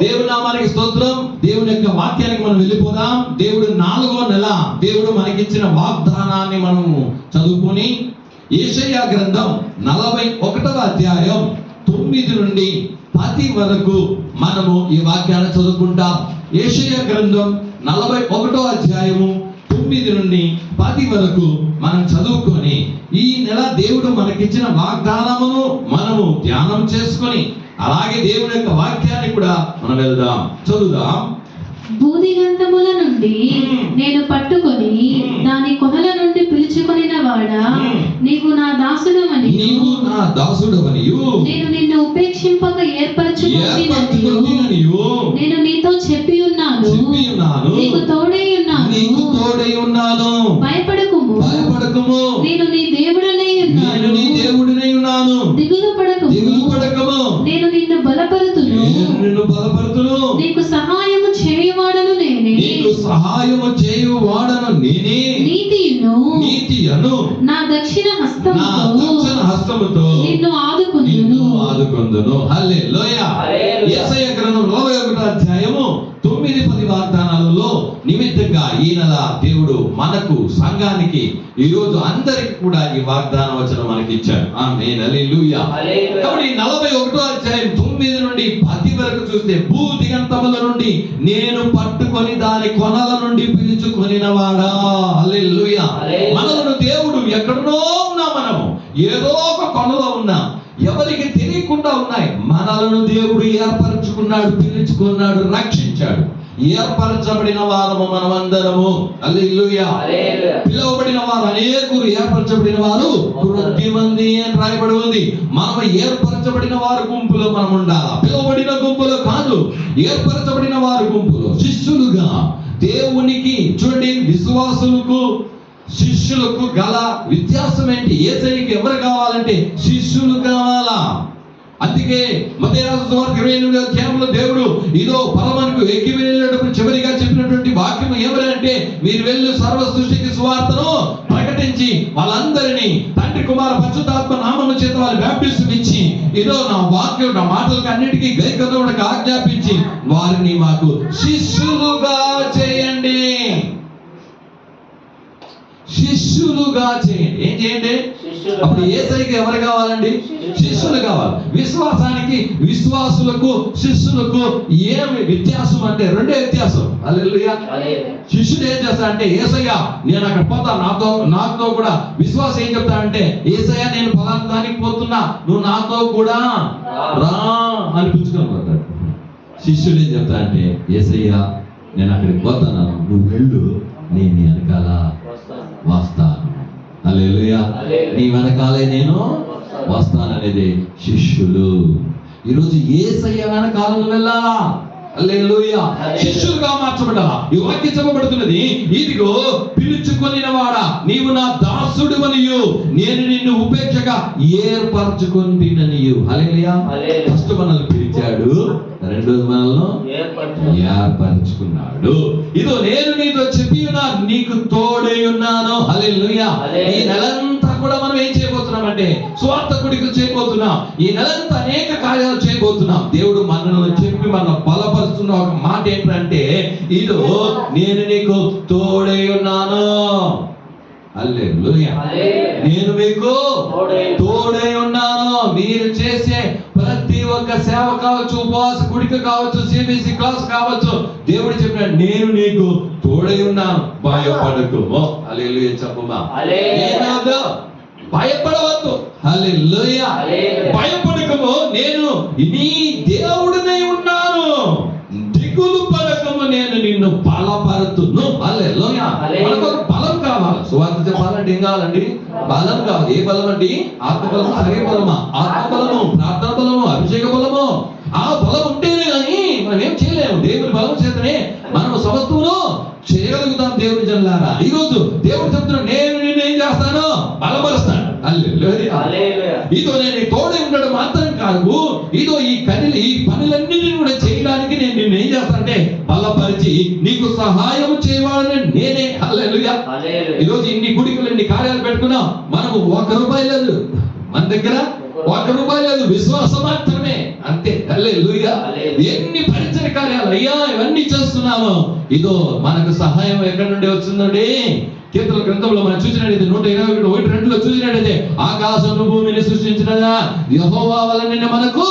దేవుని నామానికి స్తోత్రం. దేవుని యొక్క వాక్యానికి మనం వెళ్ళిపోదాం. దేవుడు 4వ నెల దేవుడు మనకిచ్చిన వాగ్దానాన్ని మనము చదువుకొని యెషయా గ్రంథం 41వ అధ్యాయం 9 నుండి 10 వరకు మనము ఈ వాక్యాన్ని చదువుకుంటాం. యెషయా గ్రంథం 41వ అధ్యాయము 9 నుండి 10 వరకు మనం చదువుకొని ఈ నెల దేవుడు మనకిచ్చిన వాగ్దానమును మనము ధ్యానం చేసుకొని అలాగే దేవుని యొక్క వాక్యాన్ని కూడా మనం వెళ్దాం, చదువుదాం. భూదిగంతముల నుండి నేను పట్టుకొని దాని కొనల నుండి పిలుచుకొనిన వాడా, నీవు నా దాసుడవనియు నేను నిన్ను ఉపేక్షింపక ఏర్పరచుకొనిననియు నేను నీతో చెప్పి ఉన్నాను. నీకు తోడై ఉన్నాను. భయపడకుము, నేను నీ దేవుడనై ఉన్నాను. దిగులు పడకుము, నేను నిన్ను బలపరుతును. నీకు సహాయము చేయువాడను నేనే. నీతియును నా దక్షిణ హస్తముతో నిన్ను ఆదుకొందును. హల్లెలూయా. యెషయా గ్రంథం 41వ అధ్యాయము 9-10 వాగ్దానాలలో నిమిత్తంగా ఈ నెల దేవుడు మనకు సంఘానికి ఈ రోజు అందరికి కూడా ఈ వాగ్దాన వచనం మనకి ఇచ్చాడు. ఆమేన్, హల్లెలూయా. కాబట్టి 41వ అధ్యాయం 9 నుండి 10 వరకు చూస్తే భూదిగంతముల నుండి నేను పట్టుకొని దాని కొనల నుండి పిలుచుకొనినవాడా. హల్లెలూయా. మనలను దేవుడు ఎక్కడనో ఉన్నా, మనము ఏదో ఒక కొనలో ఉన్నాం, ఎవరికి తెలియకుండా ఉన్నాయి. మనలను దేవుడు ఏర్పరచుకున్నాడు, పిలుచుకున్నాడు, రక్షించాడు. ఏర్పరచబడిన వారము మనమందరము. హల్లెలూయా. పిలువబడిన వారు అనేకులు, ఏర్పరచబడిన వారు కొద్ది మంది అని రాయబడి ఉంది. మనం ఏర్పరచబడిన వారి గుంపులో మనం ఉండాలా, పిలువబడిన గుంపులో కాదు. ఏర్పరచబడిన వారి గుంపులో శిష్యులుగా దేవునికి. చూడండి, విశ్వాసులకు శిష్యులకు గల వ్యత్యాసం ఏంటి? యేసయ్యకి ఎవరు కావాలంటే శిష్యులు కావాలా. అందుకే మత్తయి రాసిన సువార్త 28వ అధ్యాయంలో దేవుడు ఇదో పరలోకానికి ఎక్కి వెళ్ళేటప్పుడు చివరిగా చెప్పినటువంటి వాక్యం ఏమనంటే, మీరు వెళ్ళి సర్వ సృష్టికి సువార్తను ప్రకటించి వాళ్ళందరినీ తండ్రి కుమార పరిశుద్ధాత్మ నామమున చేత వాళ్ళ బాప్టిజం ఇచ్చి ఇదో నా వాక్యం నా మాటలకు అన్నిటికీ గైకొనడానికి ఆజ్ఞాపించి వారిని మాకు శిష్యులుగా చేయండి. శిష్యులుగా చేయండి. ఏం చేయండి? అప్పుడు యేసయ్యకి ఎవరు కావాలండి? శిష్యులు కావాలి. విశ్వాసానికి విశ్వాసులకు శిష్యులకు ఏమి వ్యత్యాసం అంటే రెండే వ్యత్యాసం. హల్లెలూయా. శిష్యుడు ఏం చేస్తాడంటే, యేసయ్య నేను అక్కడ పోతా, నాతో కూడా. విశ్వాసం ఏం చెప్తాడంటే, యేసయ్య నేను ఫలానా దానికి పోతున్నా, నువ్వు నాతో కూడా రా అనిపించుకొని పోతాడు. శిష్యుడు ఏం చెప్తాడంటే, యేసయ్య నేను అక్కడికి పోతాను, నువ్వు వెళ్ళు, నేను నీ వెనకాల వస్తాను. హల్లెలూయా. నీ వెనకాలే నేను వస్తాననేది శిష్యులు. ఈరోజు యేసయ్య వెనకాలను వెళ్ళాలా. హల్లెలూయా. శిష్యులుగా మార్చబడాలా. ఈ వాక్యం చెప్పబడుతున్నది, ఇదిగో పిలుచుకొనిన వాడా, నీవు నా దాసుడివనియు నేను నిన్ను ఉపేక్షగా ఏర్పరచుకొనిననియు. హల్లెలూయా. ఫస్ట్ మనల్ని పిలిచాడు, రెండోది మనల్ని ఏర్పరచుకున్నాడు. ఇదో నేను నీతో చెప్పి ఉన్నాను, నీకు తోడై ఉన్నాను. హల్లెలూయా. ఈ నెలంతా కూడా మనం ఏం చేయబోతున్నామంటే స్వార్థకుడికి చేయబోతున్నాం. ఈ నెలంతా అనేక కార్యాలు చేయబోతున్నాం. దేవుడు మనల్ని చెప్పి మన బలపరుస్తున్న ఒక మాట ఏంటంటే, ఇదో నేను నీకు తోడై ఉన్నాను. హల్లెలూయా. నేను మీకు తోడై ఉన్నాను. మీరు చేసే ప్రతి ఒక్క సేవ కావచ్చు, ఉపవాస కుడిక కావచ్చు, సిబిసి క్లాస్ కావచ్చు, దేవుడు చెప్పాడు నేను నీకు తోడై ఉన్నాను, భయపడకు. హల్లెలూయా. చెప్పమా. భయపడవద్దు. హల్లెలూయా. భయపడకము, నేను నీ దేవుడినై ఉన్నాను. దిగులు పడకము, నేను నిన్ను బలపరుతును. హల్లెలూయా. మనకు బలం కావాలి. సువార్త చెప్పాలంటే ఏం కావాలండి? బలం కావాలి. ఏ బలం అండి? ఆత్మబలము, శరీర బలమా? ఆత్మబలము, ప్రార్థన బలము, అభిషేక బలము. ఆ బలం ఉంటేనే కానీ మనం ఏం చేయలేము. దేవుని బలం చేతనే మనం సమస్తమును చేయగలుగుతాం. దేవుని జనులారా, ఈ రోజు దేవుడు చెప్తున్నాడు, నేను నిన్ను ఏం చేస్తాను? బలపరుస్తాను. ఇదో నేను తోడే ఉండడం మాత్రం కాదు, ఇదో ఈ పనులన్నిటిని కూడా చేయడానికి నేను నిన్ను ఏం చేస్తానంటే బలపరిచి నీకు సహాయం చేయవాలని నేనే. హల్లెలూయా. ఈరోజు ఇన్ని గుడికలు, ఇన్ని కార్యాలు పెట్టుకున్నాం, మనకు ₹1 లేదు మన దగ్గర. ₹1 లేదు, విశ్వాసం మాత్రమే, అంతే. హల్లెలూయా. ఎన్ని పరిచయ కార్యాలు అయ్యా ఇవన్నీ చేస్తున్నాము, ఇదో మనకు సహాయం ఎక్కడి నుండి వచ్చిందండి? కీర్తన గ్రంథంలో మనం చూసినట్టయితే 121:1-2 చూసినట్టయితే ఆకాశం భూమిని సృష్టించినదా యెహోవా వలన మనకు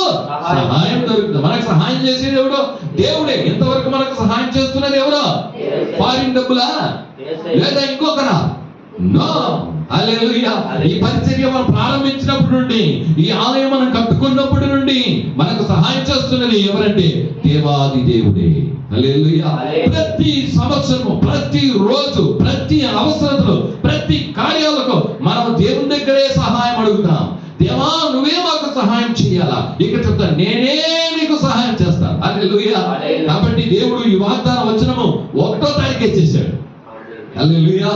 సహాయం దొరుకుతుంది. మనకు సహాయం చేసేది ఎవడు? దేవుడే. ఎంతవరకు మనకు సహాయం చేస్తున్నది ఎవరు? ఫారిన్ డబ్బులా లేదా ఇంకొకరా? నో. హల్లెలూయా. ఈ పరిచర్య మనం ప్రారంభించినప్పటి నుండి, ఈ ఆలయం మనం కట్టుకున్నప్పటి నుండి మనకు సహాయం చేస్తున్నది ఎవరంటే దేవాది దేవుడే. హల్లెలూయా. ప్రతి సంవత్సరము, ప్రతి రోజు, ప్రతి అవసరతలో, ప్రతి కార్యాలకు మనం దేవుని దగ్గరే సహాయం అడుగుతాం. దేవా నువ్వే మాకు సహాయం చేయాలా? ఇక చెప్తా, నేనే నీకు సహాయం చేస్తాను. హల్లెలూయా. కాబట్టి దేవుడు ఈ వాగ్దానం వచనము 1వ తారీఖే చేశాడు. హల్లెలూయా.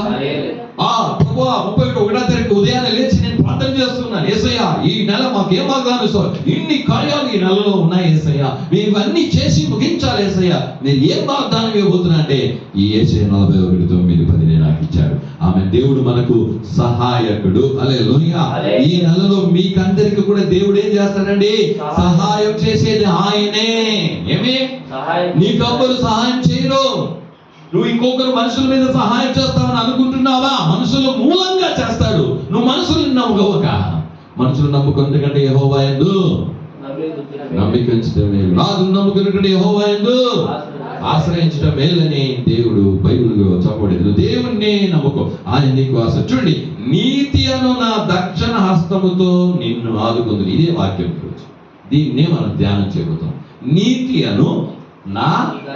ప్రభువా 31వ తారీఖు ఉదయాన్నే లేచి నేను ప్రార్థన చేస్తున్నాను, యేసయ్యా ఈ నెల మాకేం వాగ్దానం ఇస్తావు? ఇన్ని కార్యాలు ఈ నెలలో ఉన్నాయి యేసయ్యా, మేము ఇవన్నీ చేసి ముగించాలి యేసయ్యా, నేను ఏం వాగ్దానం ఇవ్వబోతున్నా అంటే ఈ యేసయ్య 41:9-10 నాకు ఇచ్చాడు. ఆమె దేవుడు మనకు సహాయకుడు. హల్లెలూయా. ఈ నెలలో మీకందరికి కూడా దేవుడు ఏం చేస్తాడండి? సహాయం చేసేది ఆయనే. ఏమి? నీకెవ్వరు సహాయం చేయరు. నువ్వు ఇంకొకరు మనుషుల మీద సహాయం చేస్తావని అనుకుంటున్నావా? మనుషుల మూలంగా చేస్తాడు. నువ్వు మనుషులను నమ్ముకోవక, మనుషులు నమ్ముకున్నకంటే యెహోవా యందు నమ్మిక ఉంచడం మేలు, రాజును నమ్ముకున్నకంటే యెహోవా యందు ఆశ్రయించడం మేలని దేవుడు బైబిల్లో చెప్పబడింది. దేవుణ్ణి నమ్ముకో, ఆయన నీకు ఆశ. చూడండి, నీతి అను నా దక్షిణ హస్తముతో నిన్ను ఆదుకుంది. ఇదే వాక్యం. దీన్నే మనం ధ్యానం చేయబోతాం. నీతి అను నా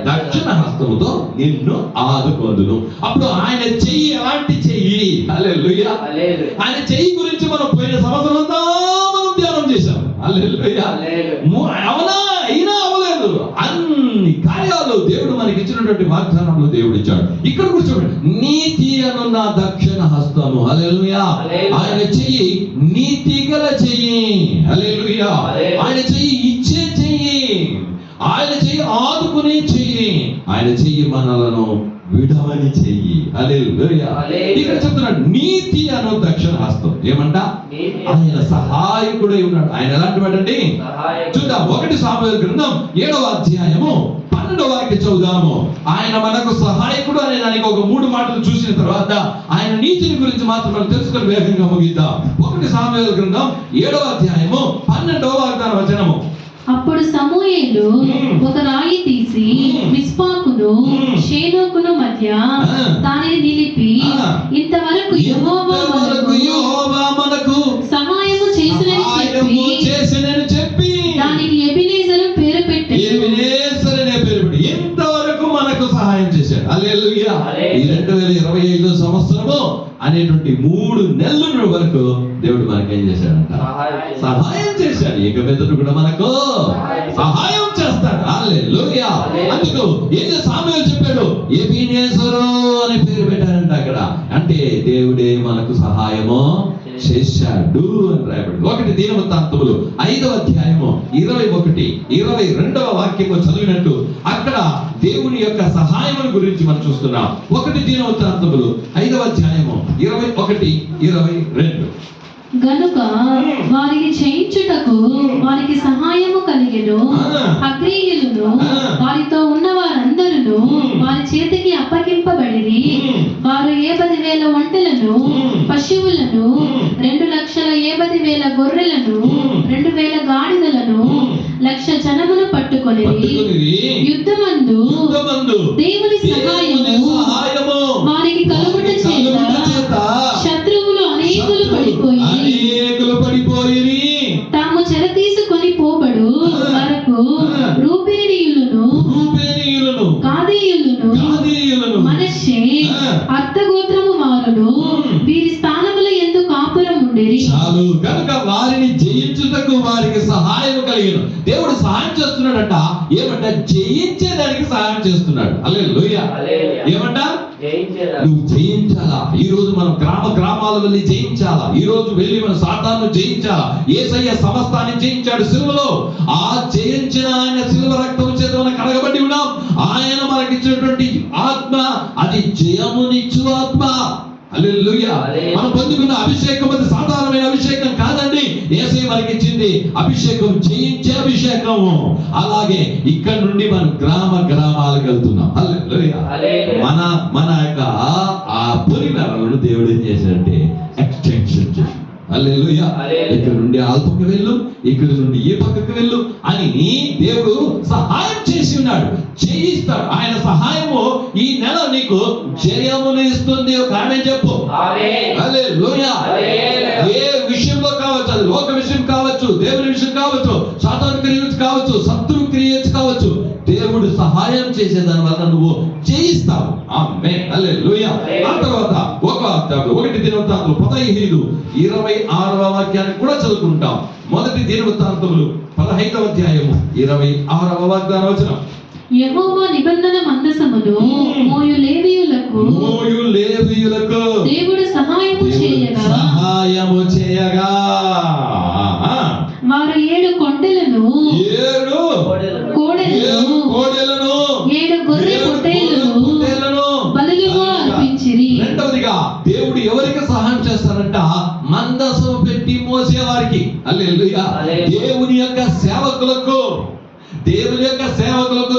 దక్షిణ హస్తముతో నిన్ను ఆదుకొందును. అప్పుడు ఆయన చెయ్యి ఎలాంటి చెయ్యి? హల్లెలూయా. ఆయన చెయ్యి గురించి మనం పోయిన సంవత్సరం అంతా మనం ధ్యానం చేశాం. హల్లెలూయా. అవునా? అయినా అవ్వలేదు. అన్ని కార్యాలు దేవుడు మనకి ఇచ్చినటువంటి వాగ్దానంలో దేవుడు ఇచ్చాడు. ఇక్కడ కూర్చోండి, నీతి అను నా దక్షిణ హస్తము. హల్లెలూయా. ఆయన చెయ్యి నీతి గల చెయ్యి. హల్లెలూయా. ఆయన చెయ్యి ఇచ్చే చెయ్యి, ఆయన చెయ్యి ఆదుకునే చెయ్యి, ఆయన చెయ్యి మనలను విడవని చెయ్యి. హల్లెలూయా. ఇక్కడ చెప్తున్నాడు నీతి అను దక్షిణ హస్తం. ఏమంట? ఆయన సహాయకుడై ఉన్నాడు. ఆయన ఎలాంటి వాడండి? చూద్దాం. 1 సాముయేలు గ్రంథం 7వ అధ్యాయము 12వ వాక్యం చదువుదాము. ఆయన మనకు సహాయకుడు అనే దానికి ఒక 3 మాటలు చూసిన తర్వాత ఆయన నీతిని గురించి మాత్రం మనం తెలుసుకొని వేగంగా ముగిద్దాం. 1 సాముయేలు గ్రంథం 7వ అధ్యాయము 12వ వాగ్దాన వచనము. అప్పుడు సమూయేలు ఒక రాయి తీసి మిస్పాకును షేలోకును మధ్య దానిని నిలిపి, ఇంతవరకు యెహోవా మనకు సహాయము చేసినని చెప్పి దానికి ఎబెనేజరు పేరు పెట్టాడు. ఇంతవరకు మనకు సహాయం చేశాడు. హల్లెలూయా. ఈ 2025 సంవత్సరము అనేటువంటి 3 నెలల వరకు దేవుడు మనకేం చేశాడంట? సహాయం చేశాడు. ఇక మీదట కూడా మనకు సహాయం చేస్తాడు. హల్లెలూయా. అందుకు ఏదో సాముయేలు చెప్పాడు, ఎబెనేజరు అనే పేరు పెట్టారంట అక్కడ. అంటే దేవుడే మనకు సహాయము చేశాడు అని రాయబడింది. 1 దినవృత్తాంతములు 5వ అధ్యాయము 21-22వ వాక్యము చదివినట్టు అక్కడ దేవుని యొక్క సహాయం గురించి మనం చూస్తున్నాం. 1 దినవృత్తాంతములు 5వ అధ్యాయము 21-22. గనుక వారికి చేయించుటకు వారికి సహాయము కలిగెను. అగ్రీయులను వారితో ఉన్న వారందరూ వారి చేతికి అప్పగింపబడిరి. వారు 70,000 ఒంటెలను, పశువులను, 2,70,000 గొర్రెలను, 2,000 గాడిదలను, 1,00,000 జనమును పట్టుకొనిరి. యుద్ధమందు దేవుని సహాయము వారికి కలుగుట చేత శత్రువులు అనేకులు పడిపోయి తాము చెర తీసుకొని పోబడు వరకు రూబేనీయులను, గాదీయులను, మనష్షే అర్థగోత్రము వారును వీరి స్థానముల యందు కాపురం ఉండేది. చాలు. కనుక వారిని జయించుటకు వారికి సహాయం కలిగిన దేవుడు సహాయం చేస్తున్నాడట. ఏమంట? జయించేదానికి సహాయం చేస్తున్నాడు. హల్లెలూయా. ఏమంట? నువ్వు జయించాలా. ఈ రోజు మనం గ్రామాలు వెళ్ళి జయించాలా. ఈ రోజు వెళ్ళి మన సాతాను జయించాలా. యేసయ్య సమస్తాన్ని జయించాడు సిలువలో. ఆ జయించిన ఆయన సిలువ రక్తం చేత మనం కడగబడి ఉన్నాం. ఆయన మనకిచ్చినటువంటి ఆత్మ అది జయమునిచ్చు ఆత్మ. హల్లెలూయా. మనం పొందుకున్న అభిషేకం అది సాధారణమైన అభిషేకం కాదండి. యేసయ్య మనకి ఇచ్చింది అభిషేకం, చేయించే అభిషేకము. అలాగే ఇక్కడ నుండి మనం గ్రామాలకు వెళ్తున్నాం. హల్లెలూయా. మన యొక్క ఆ పొలిమేరలను దేవుడు ఏం చేశాడంటే ఎక్స్టెన్షన్ చేశాడు. హల్లెలూయా. ఇక్కడ నుండి ఆ పక్కకు వెళ్ళు, ఇక్కడ నుండి ఈ పక్కకు వెళ్ళు అని దేవుడు సహాయం చేసి ఉన్నాడు, చేయిస్తాడు. ఆయన సహాయము ఈ నెల నీకు జయమును ఇస్తుంది. ఒక ఆమె చెప్పు. హల్లెలూయా. ఏ విషయంలో కావచ్చు, అది లోక విషయం కావచ్చు, దేవుని విషయం కావచ్చు, సాతాను క్రియ కావచ్చు, శత్రు క్రియ కావచ్చు, దేవుడు సహాయం చేసేదాని వల్ల నువ్వు జయిస్తావు. ఆమేన్. హల్లెలూయా. ఆ తర్వాత 1 దినవృత్తాంతములు 15:26 వాక్యాన్ని కూడా చదువుకుంటాం. 1 దినవృత్తాంతములు 15వ అధ్యాయము 26వ వచనం. యెహోవా నిబంధన మందసమును మోయు లేవీయులకు దేవుడు సహాయము చేయగా వారు 7 కొండలను 7 గొర్రె పొట్టేళ్లను బలులుగా అర్పించిరి. రెండవదిగా దేవుడు ఎవరికి సహాయం చేస్తారంట? మందసం పెట్టి మోసేవారికి. హల్లెలూయా. దేవుని యొక్క సేవకులకు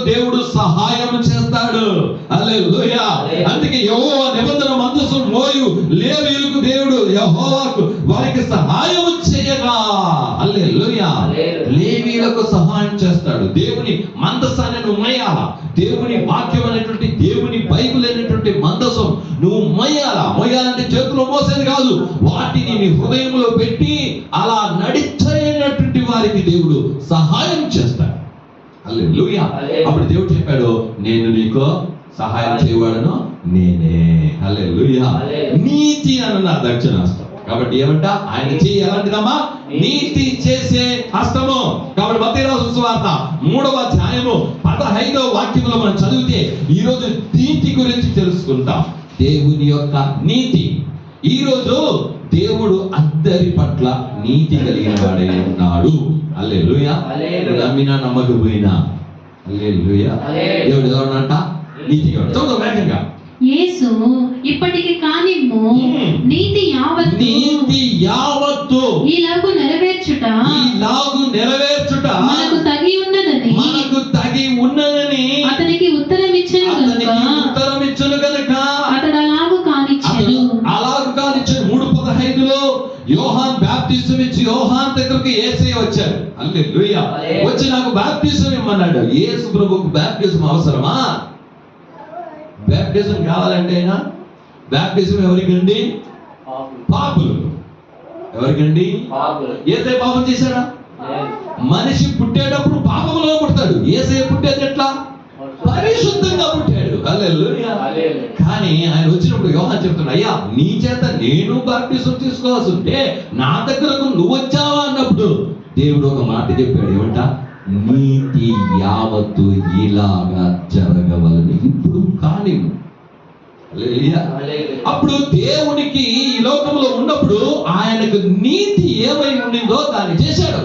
దేవుడు సహాయం చేస్తాడు. హల్లెలూయా. అందుకే యెహోవా నిబంధన మందసం మోయు లేవీయులకు దేవుడు యెహోవాకు వారికి సహాయం చేయగా. హల్లెలూయా. లేవీయులకు సహాయం చేస్తాడు. దేవుని మందసాన్ని నువ్వు మోయాలా. దేవుని వాక్యం అనేటువంటి, దేవుని బైబిల్ అనేటువంటి మందసం నువ్వు మోయాలంటే చేతిలో మోసేది కాదు, వాటిని నీ హృదయంలో పెట్టి అలా నడిచేటువంటి వారికి దేవుడు సహాయం చేస్తాడు. హల్లెలూయా. అప్పుడు దేవుడు చెప్పాడు, నేను నీకు సహాయం చేయవాడను నేనే. హల్లెలూయా. నీతి అన్న దక్షిణాస్తం. కాబట్టి ఏమంట? ఆయన చెయ్యి ఎలాంటిదమ్మా? నీతి చేసే హస్తము. కాబట్టి మత్తయి రాసిన సువార్త 3వ అధ్యాయము 15వ వాక్యంలో మనం చదివితే ఈరోజు నీతి గురించి తెలుసుకుంటాం. దేవుని యొక్క నీతి. ఈరోజు దేవుడు అందరి పట్ల నీతి కలిగిన వాడే ఉన్నాడు. హల్లెలూయా. నమ్మినా నమ్మకపోయినా హల్లెలూయా. దేవుడు ఎవరనంట? నీతి. చదువు వేగంగా. యేసు ఇప్పటికి కానిమ్ము నీతి యావత్తు ఈలాగు నెరవేర్చుట మనకు తగి ఉన్నదని అతనికి ఉత్తరం ఇచ్చెను గనుక అతడు అలాగు కానిచ్చెను. 3:15లో యోహాన్ బాప్టిజం ఇచ్చి యోహాన్ దగ్గరకు యేసయ్య వచ్చాడు. హల్లెలూయా. వచ్చి నాకు బాప్టిజం ఇమ్మన్నాడు. యేసు ప్రభువుకు బాప్టిజం అవసరమా? బాప్టిజం కావాలంటే అయినా బాప్టిజం ఎవరికండి? పాపులు. ఎవరికండి? యేసయ్య పాపం చేశాడా? మనిషి పుట్టేటప్పుడు పాపంలో పుడతాడు. యేసయ్య పుట్టేది ఎట్లా? పరిశుద్ధంగా పుట్టాడు. హల్లెలూయా. కానీ ఆయన వచ్చినప్పుడు యోహాను చెప్తున్నాడు, అయ్యా నీ చేత నేను బాప్టిజం తీసుకోవాల్సి ఉంటే నా దగ్గరకు నువ్వు వచ్చావా అన్నప్పుడు దేవుడు ఒక మాట చెప్పాడు. ఏమంట? నీతి యావత్తు ఇలాగా జరగవలని ఇప్పుడు కానీ. అప్పుడు దేవునికి ఈ లోకంలో ఉన్నప్పుడు ఆయనకు నీతి ఏమై ఉండిందో దాన్ని చేశాడు.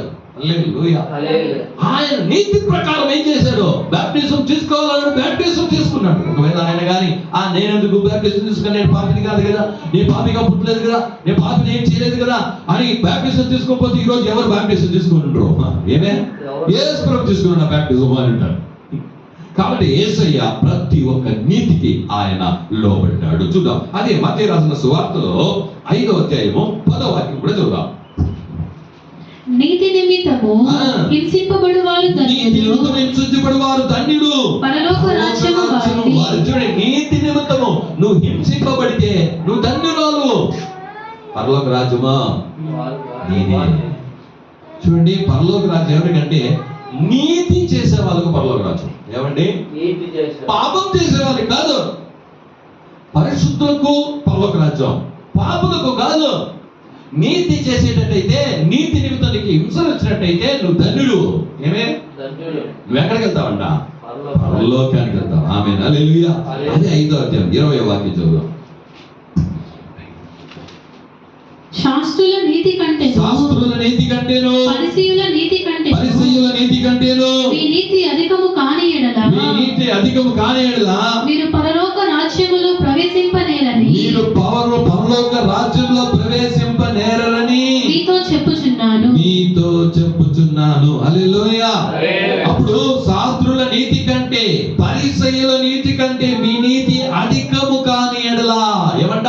ఆయన నీతి ప్రకారం ఏం చేశాడు? బాప్టిజం తీసుకోవాలని బాప్టిజం తీసుకున్నాడు. ఒకవేళ ఆయన కానీ నేనెందుకు బాప్టిజం తీసుకుని, నేను పాపిని కాదు కదా, నేను పాపిగా పుట్టలేదు కదా, నేను పాపిని ఏం చేయలేదు కదా అని బాప్టిజం తీసుకోకపోతే ఈ రోజు ఎవరు బాప్టిజం తీసుకుంటారు? ఏమే? యేసు ప్రభు తీసుకున్న బాప్టిజం అని అంటారు. కాబట్టి యేసయ్య ప్రతి ఒక్క నీతికి ఆయన లోబడ్డాడు. చూద్దాం. అదే మత్తయి రాసిన సువార్తలో 5వ అధ్యాయము 10వ వాక్యం కూడా చూద్దాం. నీతి నిమిత్తము హింసింపబడువారు ధన్యులు, పరలోక రాజ్యము వారిది. నీతి నిమిత్తము నువ్వు హింసింపబడితే నువ్వు ధన్యురాలు. పరలోక రాజ్యమా నేనే. చూడండి, పరలోక రాజ్యం ఎవరికంటే నీతి చేసే వాళ్ళకు పరలోక రాజ్యం. ఏమండి? పాపం చేసే వాళ్ళకి కాదు. పరిశుద్ధులకు పరలోక రాజ్యం, పాపులకు కాదు. నీతి చేసేటట్టయితే, నీతి నిమిత్తానికి హింసలు వచ్చినట్టయితే నువ్వు ధన్యుడు. ఏమే? నువ్వు ఎక్కడికి వెళ్తావంట? పరలోకానికి వెళ్తావు. ఆమేన్. హల్లెలూయా. అదే 5వ అధ్యాయం 20వ వాక్యం చదువుదాం. శాస్త్రుల నీతి కంటేను పరిసయ్యుల నీతి కంటేను మీ నీతి అధికము కాని యెడల మీరు పరలోక రాజ్యములో ప్రవేశింపనేరని పరలోక రాజ్యంలో ప్రవేశింపనేరని మీతో చెప్పుచున్నాను. హల్లెలూయా. అప్పుడు శాస్త్రుల నీతి కంటే పరిసయ్యుల నీతి కంటే మీ నీతి అధికము కాని ఎడలా ఏమంట?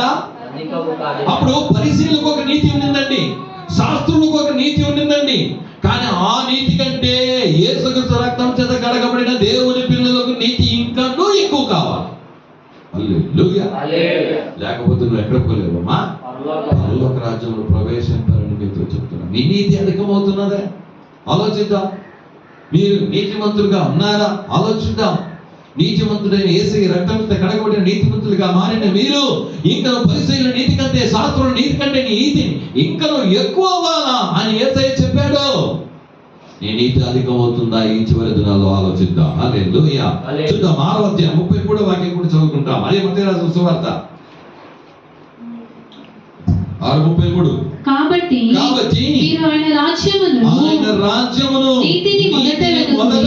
అప్పుడు పరిసయ్యులకు ఒక నీతి ఉండిందండి, శాస్త్రులకు ఒక నీతి ఉండిందండి. కానీ ఆ నీతి కంటే యేసుక్రీస్తు రక్తం చేత కడగబడిన దేవుని పిల్లలకు నీతి ఇంకానూ ఎక్కువ కావాలి. హల్లెలూయా. లేకపోతే నువ్వు ఎక్కడ పోలేవమ్మా? పరలోక రాజ్యంలో ప్రవేశింపాలని మీతో చెప్తున్నా. మీ నీతి అధికమవుతున్నదే. ఆలోచిద్దాం. మీరు నీతిమంతులుగా ఉన్నారా? ఆలోచిద్దాం. నీతిమంతుడైన యేసయ్య రక్తం చేత కడగబడిన నీతిమంతులుగా మారిన మీరు ఇంకా పరిసయ్యుల నీతి కంటే శాస్త్రుల నీతి కంటే నీ నీతి ఇంకను ఎక్కువ అవ్వాలా అని యేసయ్య చెప్పాడు. నీ నీతి అధికం అవుతుందా? ఈ చివరి దినాల్లో ఆలోచిద్దాం. హల్లెలూయా. చూద్దాం 6వ అధ్యాయం 33వ వాక్యం కూడా చదువుకుంటాం. అదే మత్తయి రాసిన సువార్త 6:33. కాబట్టి మీరు ఆయన రాజ్యమును నీతిని మొదట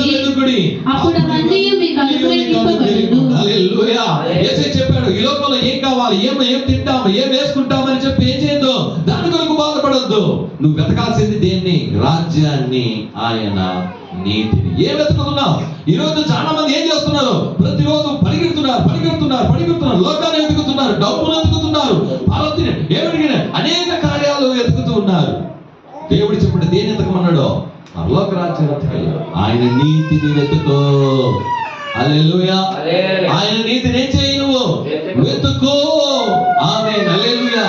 వెతుకుడి, అప్పుడు అవన్నీ మీకు అనుగ్రహింపబడును. హల్లెలూయా. యేసయ్య చెప్పాడు, ఈ లోకంలో ఏం కావాలి, ఏం తింటాము, ఏం వేసుకుంటామని చెప్పి ఏం చేయొద్దు, దాని కొరకు బాధపడొద్దు. నువ్వు వెతకాల్సింది దేన్ని? రాజ్యాన్ని, ఆయన నీతిని. ఏం వెతుకుతున్నావు? ఈ రోజు చాలా మంది ఏం చేస్తున్నారు? ప్రతిరోజు పరిగెడుతున్నారు, లోకాన్ని వెతుకుతున్నారు, డబ్బును వెతుకుతున్నారు, ఏమడిగిన అనేక కార్యాలు వెతుకుతూ ఉన్నారు. దేవుడు చెప్పండి, దేని వెతకమన్నాడో? పరలోక రాజ్యం వెతకాలి. ఆయన నీతిని వెతుకో. హల్లెలూయా. ఆయన నీతిని ఏం చేయి? నువ్వు వెతుకో. ఆమేన్. హల్లెలూయా.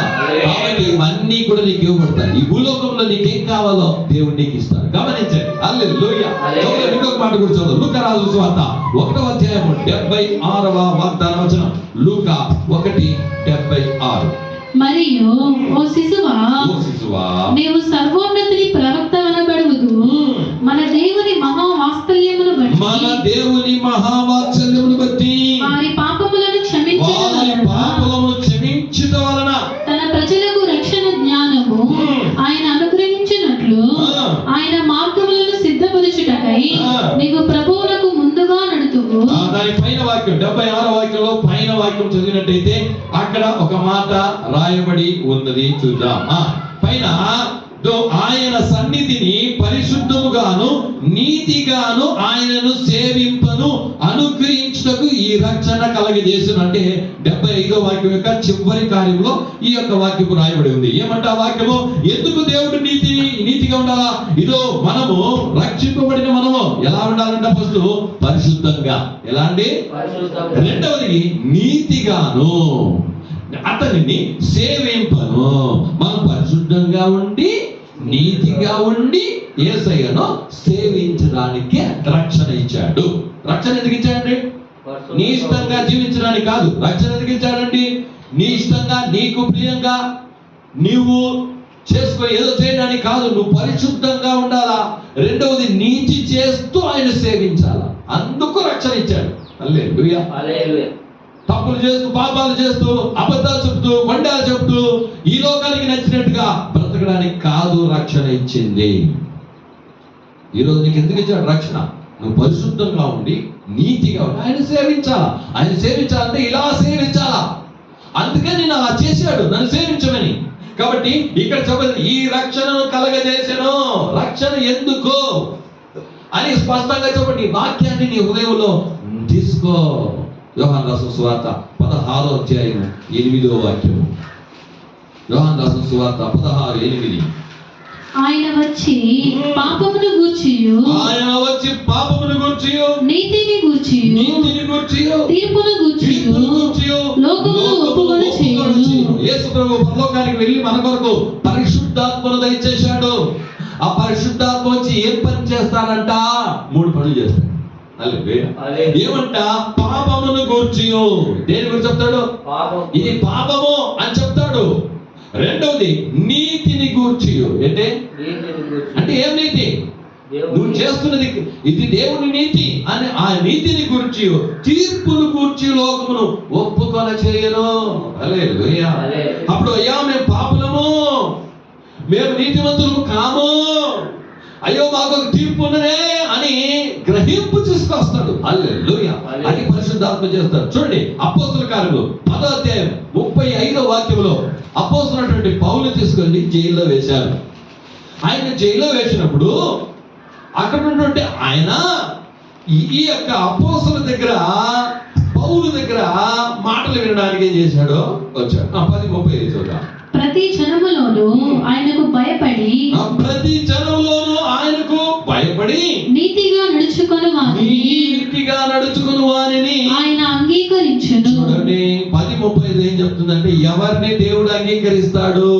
కాబట్టి ఇవన్నీ కూడా నీకు ఇవ్వబడతాయి. ఈ భూలోకంలో నీకేం కావాలో దేవుడు నీకు ఇస్తాడు. గమనించండి. హల్లెలూయా. ఇంకొక మాట కూడా చదువు. లూకా రాసిన సువార్త 1వ అధ్యాయం 76వ వాగ్దాన వచనం. లూకా 1:76. మరియు ఓ శిశువా, నీవు సర్వోన్నతుని ప్రవక్త అనబడుదు. మన దేవుని మహావాత్సల్యమును బట్టి వారి పాపములను క్షమించుట వలన తన ప్రజలకు రక్షణ జ్ఞానము ఆయన అనుగ్రహించినట్లు ఆయన మార్గములను సిద్ధపరచుటకై నీవు ప్రభువునకు ముందుగా నడుతువు. దాని పైన వాక్యం 76వ వాక్యంలో పైన వాక్యం చదివినట్టయితే అక్కడ ఒక మాట రాయబడి ఉన్నది. చూద్దాం. పైన ఆయన సన్నిధిని పరిశుద్ధముగాను నీతిగాను ఆయనను సేవింపను అనుగ్రహించుటకు ఈ రక్షణ కలగజేసిన. అంటే 75వ వాక్యం యొక్క చివరి కార్యంలో ఈ యొక్క వాక్యము రాయబడి ఉంది. ఏమంటే ఆ వాక్యము ఎందుకు దేవుడు నీతిగా ఉండాలా? ఇదో మనము రక్షింపబడిన మనము ఎలా ఉండాలంట? ఫస్ట్ పరిశుద్ధంగా. ఎలా అండి? రెండవది నీతిగాను, అతనిని సేవింపను. మనం పరిశుద్ధంగా ఉండి నీతిగా ఉండి యేసయ్యను సేవించడానికి రక్షణ ఇచ్చాడు. రక్షణ ఎందుకు ఇచ్చాడండి? నీ ఇష్టంగా జీవించడానికి కాదు. రక్షణ ఎందుకు ఇచ్చాడండి? నీ ఇష్టంగా, నీకు ప్రియంగా నీవు చేసుకో ఏదో చేయడానికి కాదు. నువ్వు పరిశుద్ధంగా ఉండాలా. రెండవది నీతి చేస్తూ ఆయన సేవించాలా. అందుకు రక్షణ ఇచ్చాడు. హల్లెలూయా. తప్పులు చేస్తూ, పాపాలు చేస్తూ, అబద్ధాలు చెప్తూ, కొండాలు చెప్తూ ఈ లోకానికి నచ్చినట్టుగా బ్రతకడానికి కాదు రక్షణ ఇచ్చింది. ఈరోజు నీకు ఎందుకు ఇచ్చాడు రక్షణ? నువ్వు పరిశుద్ధంగా ఉండి నీతిగా ఉండి ఆయన సేవించాలా. ఆయన సేవించాలంటే ఇలా సేవించాలా. అందుకే నేను అలా చేశాడు, నన్ను సేవించమని. కాబట్టి ఇక్కడ చెప్పండి, ఈ రక్షణను కలగజేసాను. రక్షణ ఎందుకు అని స్పష్టంగా చెప్పండి. ఈ వాక్యాన్ని నీ హృదయంలో తీసుకో. యోహాను రాసిన సువార్త 16వ అధ్యాయం 8వ వాక్యము. యోహాను రాసిన సువార్త 16:8. ఆయన వచ్చి పాపమును గూర్చియు నీతిని గూర్చియు తీర్పును గూర్చియు లోకమును ఒప్పుకొనుచును. యేసు ప్రభువు పరలోకానికి వెళ్ళి మన కొరకు పరిశుద్ధాత్మను దయచేశాడు. ఆ పరిశుద్ధాత్మ వచ్చి ఏం పని చేస్తాడంట? 3 పనులు చేస్తాడు. ఏమంట? పాపమును గూర్చియు. దేని గురించి చెప్తాడు? ఇది పాపము అని చెప్తాడు. రెండవది నీతిని గూర్చియు. అంటే ఏం నీతి? నువ్వు చేస్తున్నది ఇది దేవుని నీతి అని ఆ నీతిని గూర్చి, తీర్పును గూర్చి లోకమును ఒప్పుకొన చేయను. హల్లెలూయా. అప్పుడు అయ్యా మేము పాపులము, మేము నీతిమంతులము కాము అయ్యో మాకు ఒక తీర్పు ఉన్నదే అని గ్రహింపు తీసుకొస్తాడు. హల్లెలూయా. అది పరిశుద్ధాత్మ చేస్తాడు. చూడండి అపోస్తల కార్యములు 10వ అధ్యాయం 35వ వాక్యంలో అపోస్తలుడైనటువంటి పౌలు తీసుకొని జైల్లో వేశారు. ఆయన జైల్లో వేసినప్పుడు అక్కడ ఉన్నటువంటి ఆయన ఈ యొక్క అపోస్తల దగ్గర పౌలు దగ్గర మాటలు వినడానికి ఏం చేశాడో వచ్చాడు. 10:35 చూద్దాం. ప్రతి జనములోను ఆయనకు భయపడి నీతిగా నడుచుకొను వారిని ఆయన అంగీకరించును. చూడండి 10:35 ఏం చెప్తుందంటే ఎవరిని దేవుడు అంగీకరిస్తాడు.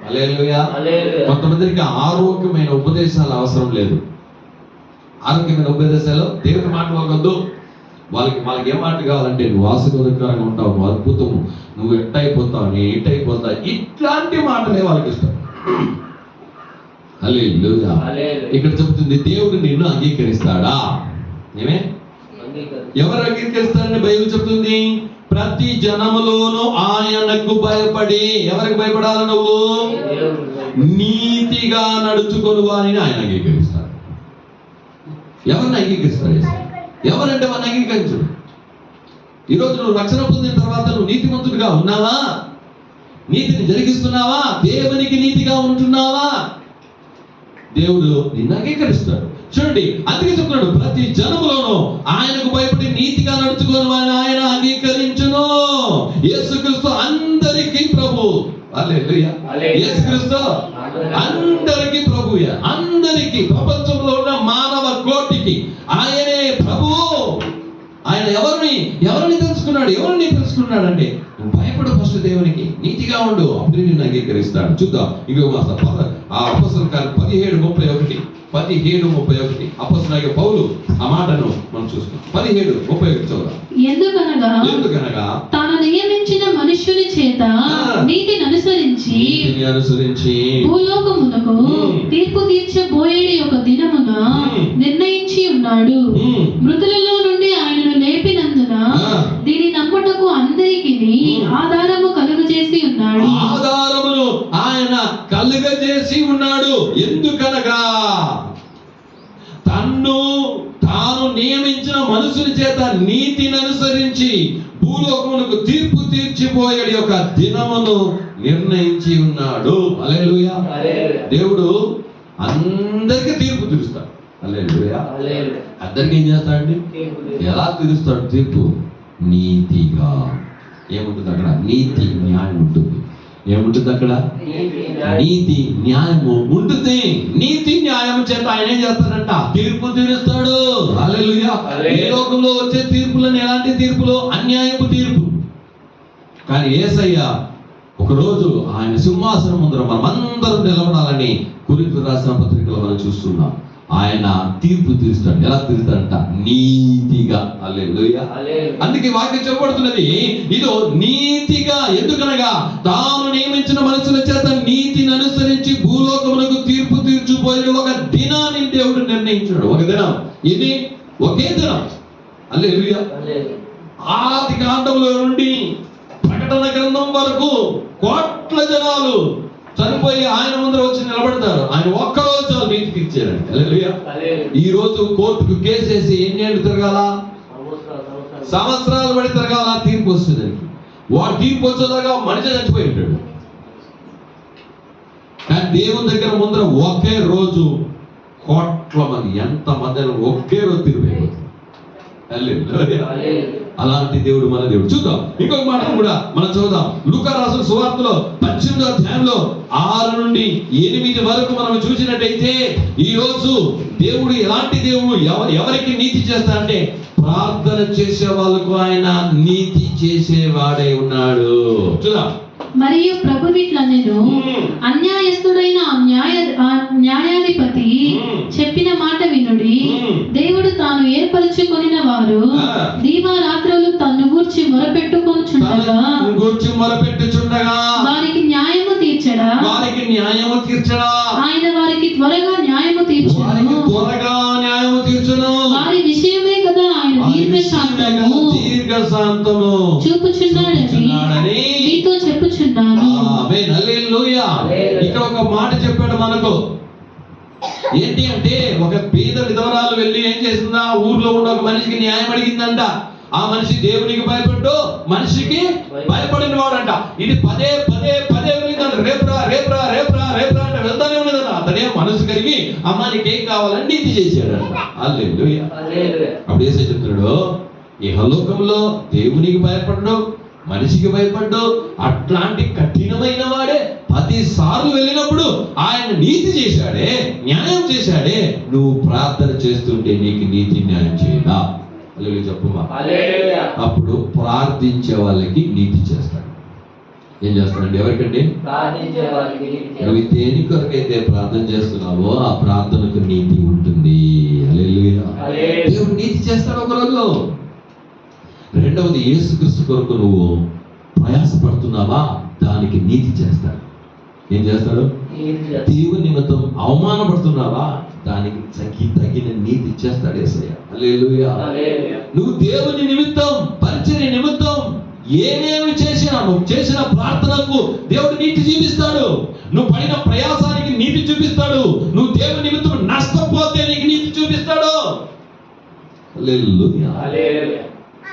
హల్లెలూయా. కొంతమందికి ఆరోగ్యమైన ఉపదేశాలు అవసరం లేదు. ఆరోగ్యమైన ఉపదేశాలు దేవుని మాట వద్దు. వాళ్ళకి ఏ మాట కావాలంటే నువ్వు ఆశీర్వాదకరంగా ఉంటావు, నువ్వు అద్భుతము, నువ్వు ఎట్టయిపోతావు, నీ ఇట్టయిపోతావు, ఇట్లాంటి మాటలే వాళ్ళకి ఇష్టం. హల్లెలూయా. ఇక్కడ చెప్తుంది దేవుడు నిన్ను అంగీకరిస్తాడా? ఏమే ఎవరు అంగీకరిస్తారని బైబిల్ చెప్తుంది. ప్రతి జనములోను ఆయనకు భయపడి, ఎవరికి భయపడాలి? నువ్వు నీతిగా నడుచుకొని వారిని ఆయన అంగీకరిస్తాడు. ఎవరిని అంగీకరిస్తాడు? ఎవరంటే వారిని అంగీకరించడు. ఈరోజు నువ్వు రక్షణ పొందిన తర్వాత నువ్వు నీతిమంతుడిగా ఉన్నావా? నీతిని జరిగిస్తున్నావా? దేవునికి నీతిగా ఉంటున్నావా? దేవుడు నిన్ను అంగీకరిస్తాడు. చూడండి అందుకే చెప్తున్నాడు ప్రతి జనములోనూ ఆయనకు భయపడి నీతిగా నడుచుకొని వారిని ఆయన అంగీకరించును. యేసుక్రీస్తు అందరికీ ప్రభు. హల్లెలూయా. యేసుక్రీస్తు అందరికీ ప్రభువే. అందరికీ, ప్రపంచంలో ఉన్న మానవ కోటికి ఆయనే ప్రభు. ఆయన ఎవరిని తెలుసుకున్నాడు? ఎవరిని తెలుసుకున్నాడంటే నువ్వు భయపడు ఫస్ట్, దేవునికి నీతిగా ఉండు, అప్పుడు నిన్ను అంగీకరిస్తాడు. చూద్దాం ఇంకొక అపోస్తల కార్యం 17:31 అపోస్తలుడైన పౌలు ఆ మాటను మనం చూస్తాం. 17:31 చూద్దాం. ఎందుకనగా తాను నియమించిన మనుష్యుని చేత నీతిని అనుసరించి భూలోకమునకు తీర్పు తీర్చబోయేడి ఒక దినమున నిర్ణయించి ఉన్నాడు. మృతులలో నుండి ఆయనను లేపినందున దీని నమ్ముటకు అందరికి ఆధారము కలుగజేసి ఉన్నాడు. ఆధారమును ఆయన కలుగజేసి ఉన్నాడు. ఎందుకనగా తాను నియమించిన మనుషుని చేత నీతిని అనుసరించి భూలోకమునకు తీర్పు తీర్చిపోయే ఒక దినమును నిర్ణయించి ఉన్నాడు. హల్లెలూయా. దేవుడు అందరికీ తీర్పు తీరుస్తాడు. హల్లెలూయా. అందరికీ ఏం చేస్తాడండి? ఎలా తీరుస్తాడు తీర్పు? నీతిగా. ఏముంటుంది అక్కడ? నీతి న్యాయం ఉంటుంది. ఏముంటుంది అక్కడ? నీతి న్యాయము ఉంటుంది. నీతి న్యాయం చేత ఆయన ఏం చేస్తాడంట? తీర్పు తీరుస్తాడు. హల్లెలూయా. ఈ లోకంలో వచ్చే తీర్పులను ఎలాంటి తీర్పులు? అన్యాయపు తీర్పు. కానీ యేసయ్య ఒకరోజు ఆయన సింహాసనం ముందర మనమందరం నిలబడాలని కొరింథీయులకు రాసిన పత్రికలో మనం చూస్తున్నాం. ఆయన తీర్పు తీరుస్తాడు. ఎలా తీరుస్తాడంట? నీతిగా. హల్లెలూయా. అందుకే వాక్యం చెప్పబడుతున్నది ఇదో నీతిగా. ఎందుకనగా తాను నియమించిన మనుషుల చేత నీతిని అనుసరించి భూలోకమునకు తీర్పు తీర్చిపోయిన ఒక దినాన్ని దేవుడు నిర్ణయించాడు. ఒక దినం. ఇది ఒకే దినం. హల్లెలూయా. ఆది కాండంలో నుండి ప్రకటన గ్రంథం వరకు కోట్ల జనాలు చనిపోయి ఆయన ముందర వచ్చి నిలబడతారు. ఆయన ఒక్కరోజు చాలు నీతి తీర్చారండి. హల్లెలూయా. ఈ రోజు కోర్టుకు కేసేసి ఎన్ని ఏళ్ళు తిరగాల? సంవత్సరాలు పడి తిరగాల. తీర్పు వస్తుంది. వాడు తీర్పు వచ్చేదాకా మనిషి చచ్చిపోయి ఉంటాడు. కానీ దేవుని దగ్గర ముందర ఒకే రోజు కోట్ల మంది, ఎంత మంది ఒకే రోజు తిరిగిపోతుంది. అలాంటి దేవుడు మన దేవుడు. చూద్దాం ఇంకొక మాట కూడా మనం చూద్దాం. లూకా రాసిన సువార్తలో 18వ అధ్యాయంలో 6 నుండి 8 వరకు మనం చూసినట్టయితే ఈ రోజు దేవుడు ఎలాంటి దేవుడు, ఎవరికి నీతి చేస్తాడంటే ప్రార్థన చేసే వాళ్ళకు ఆయన నీతి చేసేవాడై ఉన్నాడు. చూద్దాం. మరియు ప్రభువిట్లనెను, అన్యాయస్తుడైన న్యాయాధిపతి చెప్పిన మాట వినుడి. దేవుడు తాను ఏర్పరచుకొనిన వారు దీవారాత్రులు తన్ను గూర్చి మొరపెట్టుకొనుచుండగా వారికి న్యాయము తీర్చడా ఆయన వారికి త్వరగా న్యాయము తీర్చును. వారి విషయమే కదా ఆయన దీర్ఘశాంతము చూపుచున్నాడని మీతో చెప్పుచున్నాను. ఇక్కడ ఒక మాట చెప్పాడు మనకు. ఏంటి అంటే ఒక పేద విధవరాలు వెళ్ళి ఏం చేసిందా, ఊర్లో ఉన్న ఒక మనిషికి న్యాయం అడిగిందంట. ఆ మనిషి దేవునికి భయపడ్డు, మనిషికి భయపడిన వాడంట. ఇది పదే పదే పదే వెళ్ళిందంట. రేపురా రేపురా రేపురా రేపురా అంటే వెళ్తానే ఉన్నదంట. అతనే మనసు కలిగి అమ్మ నీకేం కావాలని నీతి చేశాడంట. హల్లెలూయా. అప్పుడు యేసు చెప్తున్నాడు, ఇహలోకంలో దేవునికి భయపడ్డు, మనిషికి భయపడ్డు, అట్లాంటి కఠినమైన వాడే 10 సార్లు వెళ్ళినప్పుడు ఆయన నీతి చేశాడే, న్యాయం చేశాడే. నువ్వు ప్రార్థన చేస్తుంటే నీకు నీతి న్యాయం చేయదా? హల్లెలూయా చెప్పుమా. అప్పుడు ప్రార్థించే వాళ్ళకి నీతి చేస్తాడు. ఏం చేస్తాడండి? ఎవరికండి? నువ్వు దేని కొరకైతే ప్రార్థన చేస్తున్నావో ఆ ప్రార్థనకు నీతి ఉంటుంది. హల్లెలూయా. దేవుడు నీతి చేస్తాడు ఒక రోజు. రెండవది, యేసుక్రీస్తు కొరకు నువ్వు ప్రయాసపడుతున్నావా, దానికి నీతి చేస్తాడు. ఏం చేస్తాడు? దేవుని నిమిత్తం అవమానపడుతున్నావా, దానికి తగిన నీతి చేస్తాడు యేసయ్య. హల్లెలూయా. నువ్వు దేవుని నిమిత్తం, పరిచర్య నిమిత్తం ఏమేమి చేసినా, నువ్వు చేసిన ప్రార్థనకు దేవుడు నీతి చూపిస్తాడు. నువ్వు పడిన ప్రయాసానికి నీతి చూపిస్తాడు. నువ్వు దేవుని నిమిత్తం నష్టపోతే నీకు నీతి చూపిస్తాడు. హల్లెలూయా.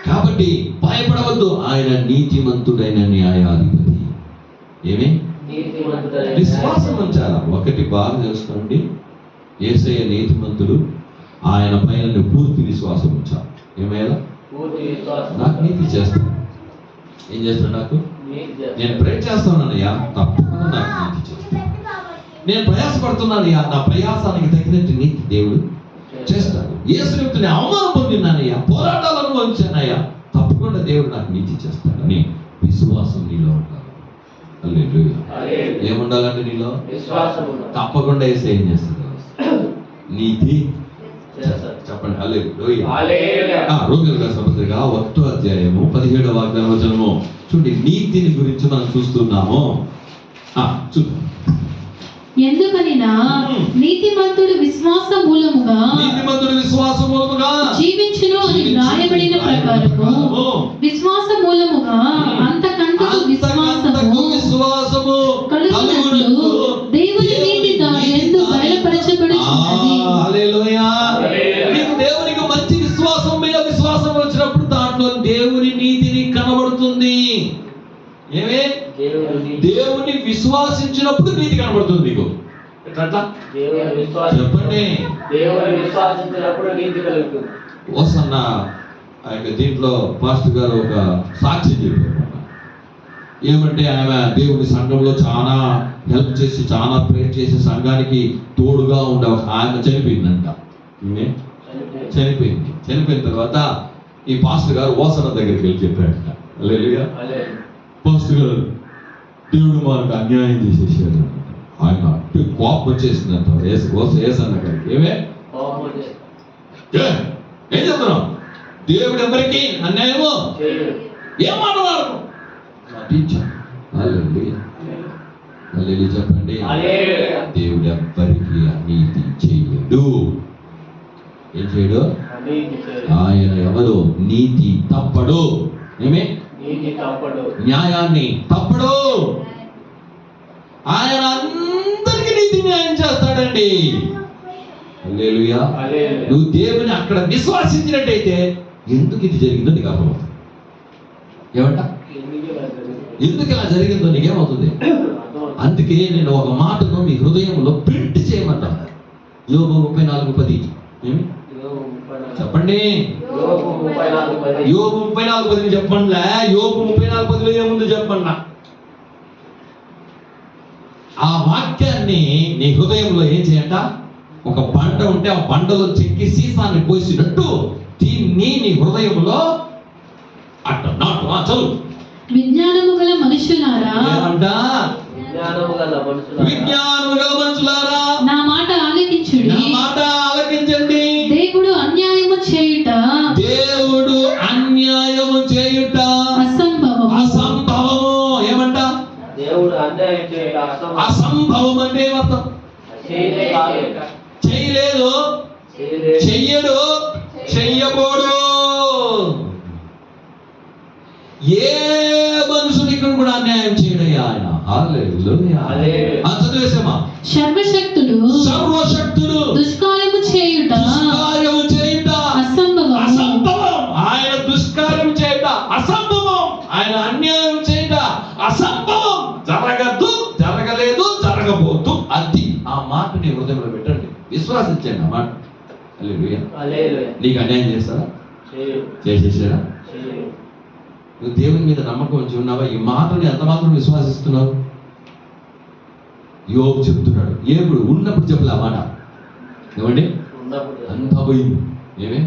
కాబట్టి భయపడవద్దు, ఆయన నీతిమంతుడైన న్యాయాధిపతి. ఏమి? విశ్వాసం ఉంచాలా. ఒకటి బాగా తెలుసుకోండి, యేసయ్య నీతిమంతుడు. ఆయన పైన నువ్వు పూర్తి విశ్వాసం ఉంచాలి. ఏమయ్యా? నాకు నీతి చేస్తాను. ఏం చేస్తాడు? నాకు నేను ప్రేర్ చేస్తానయ్యా, తప్పకుండా నాకు నీతి చేస్తాను. నేను ప్రయాసపడుతున్నానయ్యా, నా ప్రయాసానికి తగినట్టు నీతి దేవుడు చేస్తాడు. యేసుని అవమానం పొందినానయ్యా, పోరాటాలు అనుభవించానయ్యా, తప్పకుండా దేవుడు నాకు నీతి చేస్తాడని విశ్వాసం నీలో ఉండాలి. హల్లెలూయా. ఏముండాలంటే నీలో తప్పకుండా యేసు ఏం చేస్తాడు? నీతి చెప్పండి. హల్లెలూయా. రోమీయులకు రాసిన పత్రిక 1వ అధ్యాయము 17వ వచనము చూడండి. నీతిని గురించి మనం చూస్తున్నాము. చూద్దాం. ఎందుకనినా నీతిమంతుడు విశ్వాస మూలముగా జీవించును అని వ్రాయబడిన ప్రకారము విశ్వాస మూలముగా అంతకంతకు విశ్వాసము కలుగునట్లు దేవుని నీతి దాని యందు బయలుపరచబడుచున్నది. హల్లెలూయా. నీకు దేవునికి మంచి విశ్వాసం మీద విశ్వాసం వచ్చినప్పుడు దాంట్లో దేవుని నీతిని కనబడుతుంది. ఏమే? దేవుని విశ్వాసించినప్పుడు నీతి కనబడుతుంది నీకు. చెప్పండి. ఓసన్న దీంట్లో పాస్టర్ గారు ఒక సాక్షి చెప్పారు. ఏమంటే ఆమె దేవుని సంఘంలో చాలా హెల్ప్ చేసి, చాలా ప్రేర్ చేసి సంఘానికి తోడుగా ఉండే ఆమె చనిపోయిందంట. చనిపోయిన తర్వాత ఈ పాస్టర్ గారు ఓసన్న దగ్గరికి వెళ్ళి చెప్పాడంట. హల్లెలూయా. పాస్టర్ గారు, దేవుడు మనకు అన్యాయం చేసేసాడు. ఆయన కోపం వచ్చేసిందంట ఏసన్న గారికి. ఏం చెప్తున్నాం? దేవుడు ఎవరికి అన్యాయము ఏమన్నవాడు? చెప్పండి. దేవుడు ఎవ్వరికి అనీతి చేయడు. ఏం చేయడు? ఆయన ఎవరు? నీతి తప్పడు. ఏమే? న్యాయాన్ని తప్పడు. ఆయన అందరికి నీతి న్యాయం చేస్తాడండి. హల్లెలూయా. నువ్వు దేవుని అక్కడ విశ్వాసించినట్టయితే ఎందుకు ఇది జరిగిందో నీకు అర్థమవుతుంది. ఏమంట? ఎందుకు ఇలా జరిగిందో నీకేమవుతుంది? అందుకే నేను ఒక మాటను మీ హృదయంలో ప్రింట్ చేయమంటాను. యోబు 34:10. చెప్పండి. యోబు 34:10 చెప్పండి. యోబు 34:10 ఏముంది చెప్పండి. ఆ వాక్యాన్ని నీ హృదయంలో ఏం చేయంట? ఒక బండ ఉంటే ఆ బండలో చెక్కి సీసాన్ని పోసినట్టు దీన్ని నీ హృదయంలో అట్ట నాటు. చదువు. విజ్ఞానము గల మనుషులారా, విజ్ఞానము గల మనుషులారా, నా మాట ఆలకించుడి. దేవుడు అన్యాయము చేయుట అసంభవము. ఏమంట? అసంభవం అంటే ఏమర్థం? చేయలేదు, చెయ్యడు, చెయ్యబోడు. ఏ మనుషునికి కూడా అన్యాయం చేయడయ్యా ఆయన. హల్లెలూయా. చదివేసామా? సర్వశక్తుడు అన్యాయం చేయుట అసంభవం, జరగదు, జరగలేదు, జరగబోతు. అది ఆ మాటని హృదయంలో పెట్టండి, విశ్వాసించండి ఆ మాట. హల్లెలూయా. నీకు అన్యాయం చేస్తారా? చేసేసారా? నువ్వు దేవుని మీద నమ్మకం ఉంచి ఉన్నావా? ఈ మాటని ఎంత మాత్రం విశ్వాసిస్తున్నావు? యోబు చెప్తున్నాడు, ఏప్పుడు ఉన్నప్పుడు చెప్పలే ఆ మాట. ఏమండి? అంతా పోయింది. ఏమే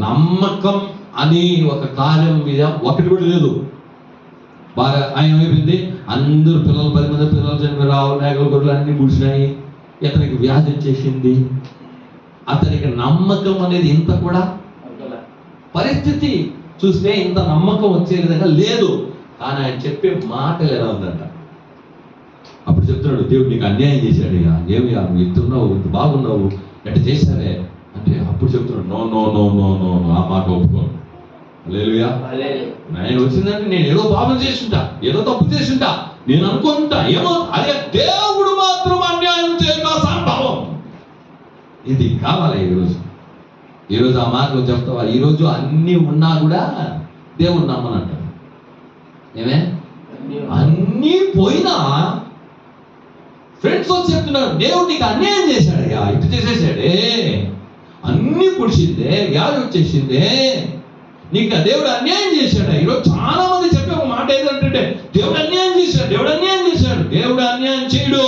నమ్మకం అని ఒక కార్యం మీద ఒకటి కూడా లేదు. బాగా ఆయన ఏమైపోయింది, అందరూ పిల్లలు 10 మంది పిల్లలు చనిపోయి ఆవులు మేకలు గొర్రెలు అన్ని ముడిచినాయి. ఇతనికి వ్యాధి వచ్చేసింది. అతనికి నమ్మకం అనేది ఇంత కూడా పరిస్థితి చూస్తే ఇంత నమ్మకం వచ్చే విధంగా లేదు. కానీ ఆయన చెప్పే మాటలు ఎలా ఉందంట. అప్పుడు చెప్తున్నాడు, దేవుడు నీకు అన్యాయం చేశాడయ్యా, ఏమయ్యా నువ్వు ఎత్తున్నావు, ఇంత బాగున్నావు, ఎట్ట చేశావే అంటే అప్పుడు చెప్తున్నాడు, no no no no no no, ఆ మాట ఒప్పుకోను. హల్లెలూయా. ఆయన వచ్చిందంటే నేను ఏదో పాపం చేస్తుంటా, ఏదో తప్పు చేస్తుంటా, నేను అనుకుంటా ఏమో, అదే దేవుడు మాత్రం అన్యాయం చేయక సంభవం. ఇది కావాలి ఈరోజు ఆ మాట చెప్తావా? ఈరోజు అన్ని ఉన్నా కూడా దేవుడు నమ్మనంటాడు. ఏమే అన్నీ పోయినా ఫ్రెండ్స్ వచ్చి చెప్తున్నారు, దేవుడు నీకు అన్యాయం చేశాడయ్యా, ఇటు చేసేసాడే, అన్ని పుడిచిందే, వ్యాధి వచ్చేసిందే, నీకు దేవుడు అన్యాయం చేశాడు. ఈరోజు చాలా మంది చెప్పే ఒక మాట ఏంటంటే దేవుడు అన్యాయం చేశాడు, దేవుడు అన్యాయం చేశాడు. దేవుడు అన్యాయం చేయడు.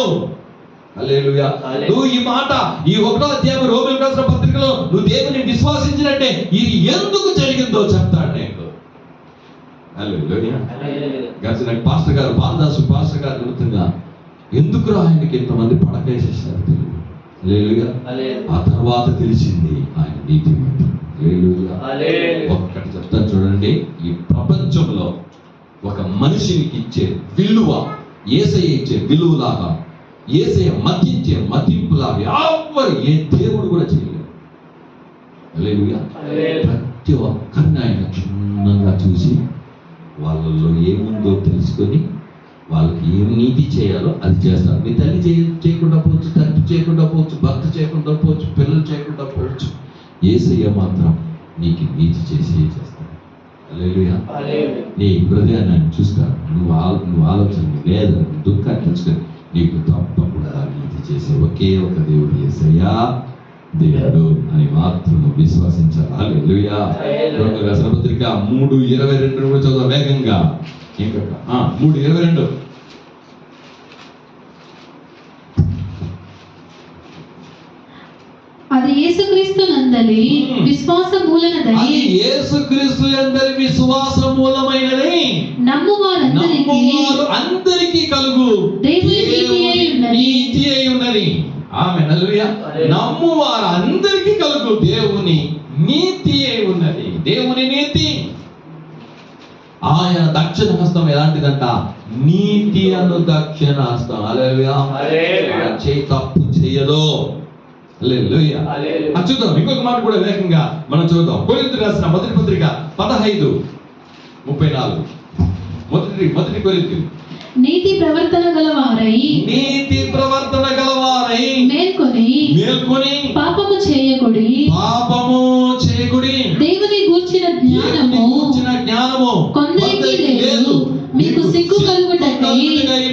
హల్లెలూయా. నువ్వు ఈ మాట ఈ 1వ అధ్యాయం రోమీయులకు రాసిన పత్రికలో నువ్వు దేవుని విశ్వాసించినట్టే ఇది ఎందుకు జరిగిందో చెప్తాడు నీకు. హల్లెలూయా. గడిచిన పాస్టర్ గారు బాలదాసు పాస్టర్ గారు నిమిత్తంగా ఎందుకు ఆయనకి ఇంతమంది పడకేసేసారు తెలియదు. హల్లెలూయా. ఆ తర్వాత తెలిసింది ఆయన నీతిమంతుడు. హల్లెలూయా. ఒక్కటి చెప్తాను చూడండి, ఈ ప్రపంచంలో ఒక మనిషికి ఇచ్చే విలువ యేసయ్య ఇచ్చే విలువలాగా, యేసయ్య మతించే మతింపులాగా ఎవ్వరు ఏ దేవుడు కూడా చేయలేరు. హల్లెలూయా. ప్రతి ఒక్కరిని ఆయన క్షుణ్ణంగా చూసి వాళ్ళలో ఏముందో తెలుసుకొని వాళ్ళకి ఏం నీతి చేయాలో అది చేస్తారు. మీ తల్లి చేయకుండా పోవచ్చు, తండ్రి చేయకుండా పోవచ్చు, భర్త చేయకుండా పోవచ్చు, పిల్లలు చేయకుండా పోవచ్చు, యేసయ్య మాత్రం నీకు నీతి చేసి చేస్తాడు. హల్లెలూయా. నీ హృదయాన్ని ఆయన చూస్తాడు. నువ్వు ఆలోచన లేదు, దుఃఖాన్ని తెచ్చుకొని నీకు తప్పకుండా నీతి చేసే ఒకే ఒక దేవుడు యేసయ్య దేవుడు అని మాత్రం విశ్వసించాలి. హల్లెలూయా. రోమీయులకు రాసిన పత్రిక 3:22 చదువు వేగంగా. ఇంకొక 3:22. అది యేసుక్రీస్తు నందలి విశ్వాస మూలనదని, అది యేసుక్రీస్తు యందలి విశ్వాస మూలమైనది నమ్మువారు అందరికీ కలుగు దేవుని నీతి అయి ఉన్నది. ఆమేన్. హల్లెలూయా. నమ్మువారు అందరికీ కలుగు దేవుని నీతి అయి ఉన్నది. దేవుని నీతి. ఆయన దక్షిణ హస్తం ఎలాంటిదంట? నీతి అను దక్షిణ హస్తం. హల్లెలూయా. చేయి తప్పు చేయదు. హల్లెలూయా. చూద్దాం ఇంకొక మాట కూడా వేగంగా మనం చూద్దాం. కొరింథీయులకు రాసిన మొదటి పత్రిక 15:34. మొదటి కొరింథీయులు. నీతి ప్రవర్తన గలవారై మేల్కొని పాపము చేయకుడి. దేవుని గూర్చిన జ్ఞానము కొందరికి లేదు, మీకు సిగ్గు కలుగుటకై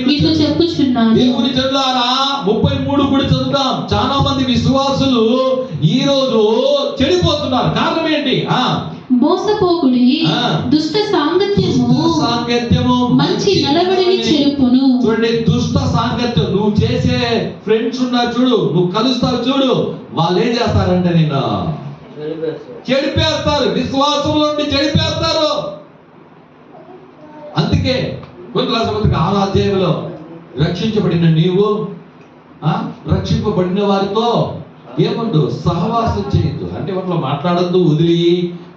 మీకు చెప్పుచున్నాను. దేవుని జనులారా 33 కూడా చదువుతాం. చాలా మంది విశ్వాసులు ఈ రోజు చెడిపోతున్నారు. కారణం ఏంటి? మోసపోకుడి, దుష్ట సాంగత్యము మంచి నడవడిని చెరుపును. చూడండి, దుష్ట సాంగత్యం. నువ్వు చేసే ఫ్రెండ్స్ ఉన్నారు చూడు, నువ్వు కలుస్తావు చూడు, వాళ్ళు ఏం చేస్తారంటే నిన్ను చెడిపేస్తారు, విశ్వాసంలో నుండి చెడిపేస్తారు. అందుకే కొరింథీయులకు రాసిన పత్రిక 6వ అధ్యాయంలో రక్షించబడిన నీవు రక్షింపబడిన వారితో ఏముండు సహవాసం చేయొద్దు అంటే వాటిలో మాట్లాడద్దు, వదిలి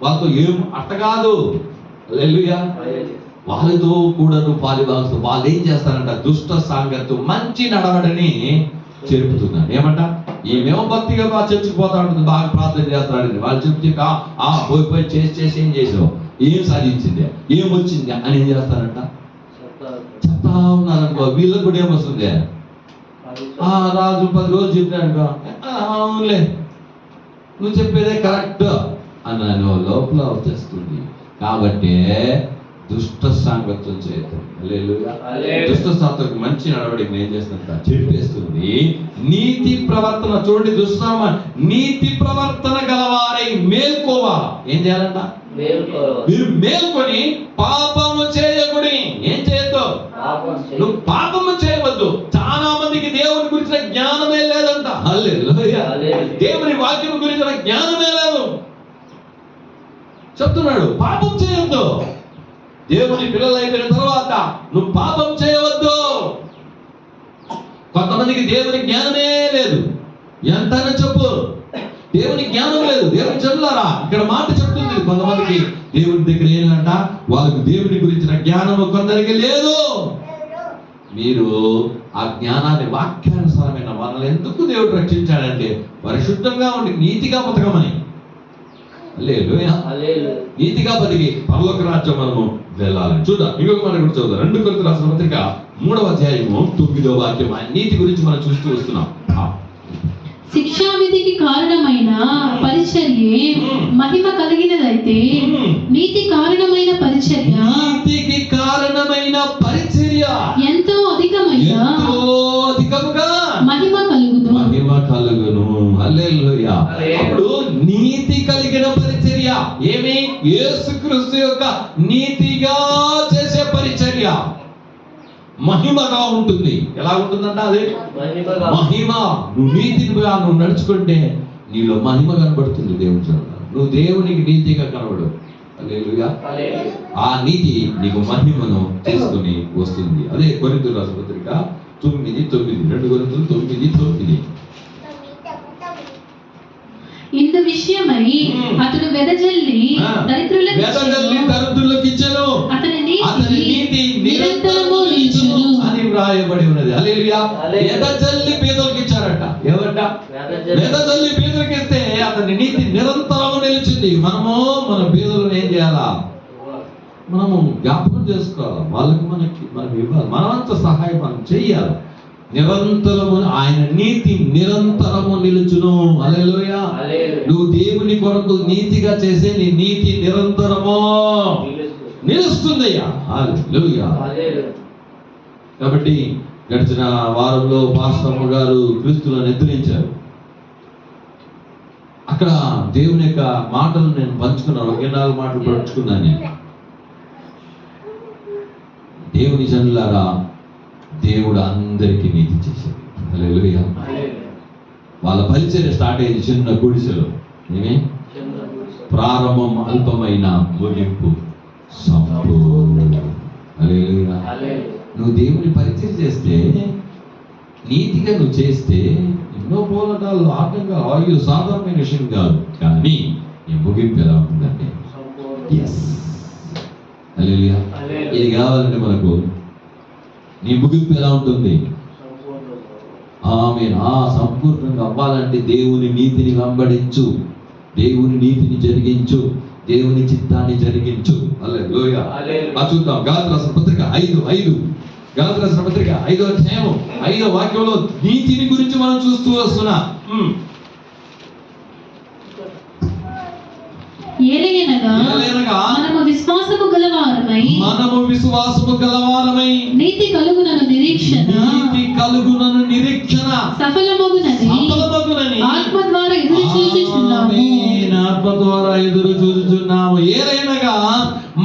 వాళ్ళతో ఏం అట్టగాదు. హల్లెలూయా. వాళ్ళతో కూడా నువ్వు పాలిభాగస్తూ వాళ్ళు ఏం చేస్తారంట? దుష్ట సాంగత్యం మంచి నడవడని చెరుపుతున్నాను. ఏమంట? ఈమెమో భక్తిగా బాగా చర్చిపోతా ఉంటుంది, బాగా ప్రార్థన చేస్తాడు. వాళ్ళు చెప్తే పోయి చేసి ఏం చేసావు, ఏం సాధించింది, ఏం వచ్చింది అని ఏం చేస్తారంట? చెప్తా ఉన్నారనుకో. వీళ్ళకి కూడా ఏమొస్తుంది? రాజు 10 రోజులు చెప్పినాడుకో, అవునులే నువ్వు చెప్పేదే కరెక్ట్ అన్న లోపల వచ్చేస్తుంది. కాబట్టి దుష్ట సాంగత్యం చేయదు. హల్లెలూయా. హల్లెలూయా. దుష్ట సాంగత్యం మంచి నడవడికి ఏం చేస్తుందంట? చెప్పేస్తుంది. నీతి ప్రవర్తన చూడండి, దుష్టామ నీతి ప్రవర్తన గలవారై మేల్కోవా. ఏం చేయాలంట? మీరు మేల్కొని పాపము చేయకుడి. ఏం చేయొద్దు? నువ్వు పాపము చేయవద్దు. చాలా మందికి దేవుని గురించిన జ్ఞానమే లేదంట. హల్లెలూయా. దేవుని వాక్యం గురించిన జ్ఞానమే లేదు. చెప్తున్నాడు పాపం చేయొద్దు. దేవుని పిల్లలు అయిపోయిన తర్వాత నువ్వు పాపం చేయవద్దు. కొంతమందికి దేవుని జ్ఞానమే లేదు. ఎంతైనా చెప్పు, దేవుని జ్ఞానం లేదు. దేవుని చెల్లారా, ఇక్కడ మాట చెప్తుంది కొంతమందికి దేవుని దగ్గర ఏంటంట, వాళ్ళకు దేవుని గురించిన జ్ఞానము కొందరికి లేదు. మీరు ఆ జ్ఞానాన్ని వాక్యానుసారమైన వాళ్ళని ఎందుకు దేవుడు రక్షించాడంటే పరిశుద్ధంగా ఉండి నీతిగా బతకమని. హల్లెలూయా. నీతిగా బతికి పరలోక రాజ్యం మనము వెళ్ళాలని. చూద్దాం ఇంకొక మాట కూడా చదువుదాం. 2 కొరింథీయులకు రాసిన పత్రిక 3వ అధ్యాయము 9వ వాక్యం. ఆ నీతి గురించి మనం చూస్తూ వస్తున్నాం. శిక్షావిధికి కారణమైన పరిచర్యే మహిమ కలిగినదైతే నీతి కారణమైన పరిచర్య, నీతికి కారణమైన పరిచర్య ఎంతో అధికముగా మహిమ కలుగును. మహిమ కలుగును. హల్లెలూయా. అప్పుడు నీతి కలిగిన పరిచర్య ఏమి? యేసుక్రీస్తు యొక్క నీతిగా చేసే పరిచర్య మహిమగా ఉంటుంది. ఎలా ఉంటుందంట? అదే మహిమ. నువ్వు నీతిగా నువ్వు నడుచుకుంటే నీలో మహిమ కనబడుతుంది. దేవుని చూడాలి. నువ్వు దేవునికి నీతిగా కనబడు. హల్లెలూయా. ఆ నీతి నీకు మహిమను తీసుకుని వస్తుంది. అదే కొరింథీయులకు రాసిన పత్రిక 9:9. 2 కొరింథీయులు 9:9. ఇందు విషయమై అతడు వెదజల్లి దరిద్రులకు ఇచ్చెను, అతని నీతి నిరంతరము నిలుచును అని వ్రాయబడి ఉన్నది. హల్లెలూయా. వెదజల్లి పేదలకు ఇచ్చారట. ఎవరట? వెదజల్లి పేదలకు ఇస్తే అతని నీతి నిరంతరము నిలిచింది. మనము మన పేదలను ఏం చేయాలా? మనము జ్ఞాపకం చేసుకోవాలి. వాళ్ళకి మనం ఇవ్వాలి. మనమంత సహాయం మనం చెయ్యాలి. నిరంతరము ఆయన నీతి నిరంతరము నిలుచును. హల్లెలూయా. నువ్వు దేవుని కొరకు నీతిగా చేసే నీ నీతి నిరంతరము నిలుస్తుందయ్యా. హల్లెలూయా. కాబట్టి గడిచిన వారంలో పాస్టర్ గారు క్రీస్తులను నిద్రించారు. అక్కడ దేవుని యొక్క మాటలు నేను పంచుకున్నాను. 24 మాటలు పంచుకున్నాను నేను. దేవుని జనులారా, దేవుడు అందరికీ నీతి చేశాడు. హల్లెలూయా. వాళ్ళ పరిచర్య స్టార్ట్ అయింది చిన్న గుడిసెలో. ఏమి? ప్రారంభం అల్పమైన ముగింపు సంపూర్ణ. హల్లెలూయా. నువ్వు దేవుని పరిచర్య చేస్తే, నీతిగా నువ్వు చేస్తే ఎన్నో పోరాటాలు ఆటంగా ఆయువు సాధారణమైన విషయం కాదు. కానీ నీ ముగింపు ఎలా ఉంటుందంటే హల్లెలూయా. ఇది కావాలంటే మనకు నీ ముగింపు ఎలా ఉంటుంది? ఆమేన్. సంపూర్ణంగా అవ్వాలంటే దేవుని నీతిని వెంబడించు, దేవుని నీతిని జరిగించు, దేవుని చిత్తాన్ని జరిగించు. హల్లెలూయా. చూద్దాం గలాతీయులకు రాసిన పత్రిక 5:5. గలాతీయులకు రాసిన పత్రిక 5వ అధ్యాయం 5వ వాక్యంలో నీతిని గురించి మనం చూస్తూ వస్తున్నాం. ఏలయనగా మనము విశ్వాసము గలవారమై నీతి కలుగునను నిరీక్షణ సఫలమగునని ఆత్మ ద్వారా ఎదురు చూచుచున్నాము. ఏలయనగా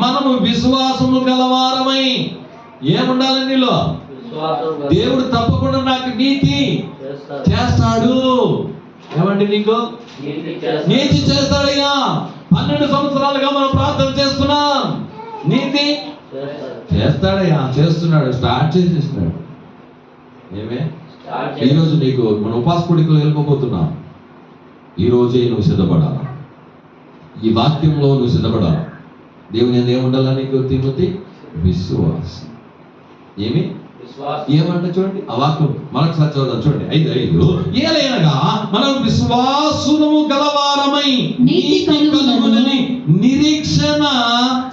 మనము విశ్వాసము గలవారమై ఏముండాలి నీలో? దేవుడు తప్పకుండా నాకు నీతి చేస్తాడు. ఏమండి? నీకు నీతి చేస్తాడయ్యా. 12 సంవత్సరాలుగా మనం ప్రార్థన చేస్తున్నాం. నీతి చేస్తాడయ్యా. చేస్తున్నాడు. స్టార్ట్ చేసేస్తున్నాడు. ఏమే? ఈరోజు నీకు మన ఉపాస కూడికలో వెళ్ళిపోతున్నాం. ఈ రోజే నువ్వు సిద్ధపడాలా. ఈ వాక్యంలో నువ్వు సిద్ధపడాలా. దేవుని ఏముండాలా నీకు? తిమోతి విశ్వాసం. ఏమి? ఏమంటే చూడండి ఆ వాక్యం మరొకసారి చదువుదాం. చూడండి 5:5. ఏలయనగా మనం విశ్వాసము గలవారమై నీతి కలుగునని నిరీక్షణ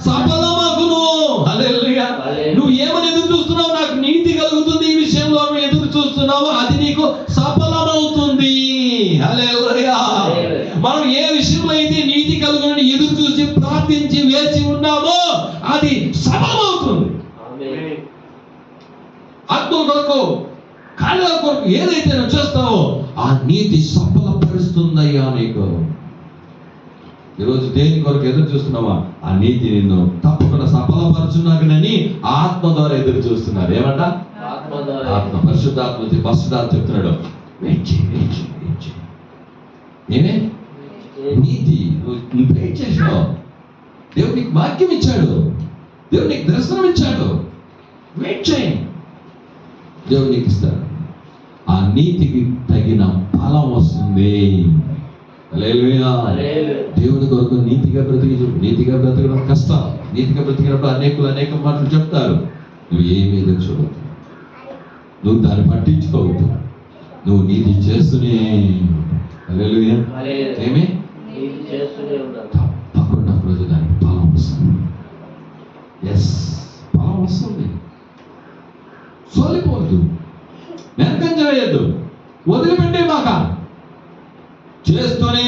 సఫలమగును. హల్లెలూయా. నువ్వు ఏమని ఎదురు చూస్తున్నావు? నాకు నీతి కలుగుతుంది ఈ విషయంలో నువ్వు ఎదురు చూస్తున్నావు, అది నీకు సఫలమవుతుంది. హల్లెలూయా. మనం ఏ విషయంలో అయితే నీతి కలుగునని ఎదురు చూసి ప్రార్థించి వేచి ఉన్నామో అది ఆత్మ కొరకు, కార్యాల కొరకు ఏదైతే నువ్వు చేస్తావో ఆ నీతి సఫలపరుస్తుందయ్యా నీకు. ఈరోజు దేని కొరకు ఎదురు చూస్తున్నావా? ఆ నీతి నిన్ను తప్పకుండా సఫలపరచున్నాకనని ఆత్మ ద్వారా ఎదురు చూస్తున్నారు. ఏమంట? ఆత్మ. పరిశుద్ధాత్మ చెప్తున్నాడు, వెయిట్ చేయి. నేనే నీతి నువ్వు వెయిట్ చేసావు. దేవుడు నీకు వాక్యం ఇచ్చాడు, దేవుడు నీకు దర్శనం ఇచ్చాడు, వెయిట్ చేయి, దేవుడు నీకు ఇస్తాడు. ఆ నీతికి తగిన ఫలం వస్తుంది. హల్లెలూయా. దేవుడి కొరకు నీతిగా బ్రతికి. నీతిగా బ్రతకడం కష్టం. నీతిగా బ్రతికినప్పుడు అనేక మాటలు చెప్తారు. నువ్వు ఏమీ ఎదురు చూడవద్దు, నువ్వు దాన్ని పట్టించుకోవద్దు, నువ్వు నీతి చేస్తూనే. హల్లెలూయా. ఏమి తప్పకుండా రోజు దానికి ఫలం వస్తుంది. ఫలం వస్తుంది. సోలిపోవద్దు, వెనకంజ వేయద్దు, వదిలిపెట్టే మాక చేస్తూనే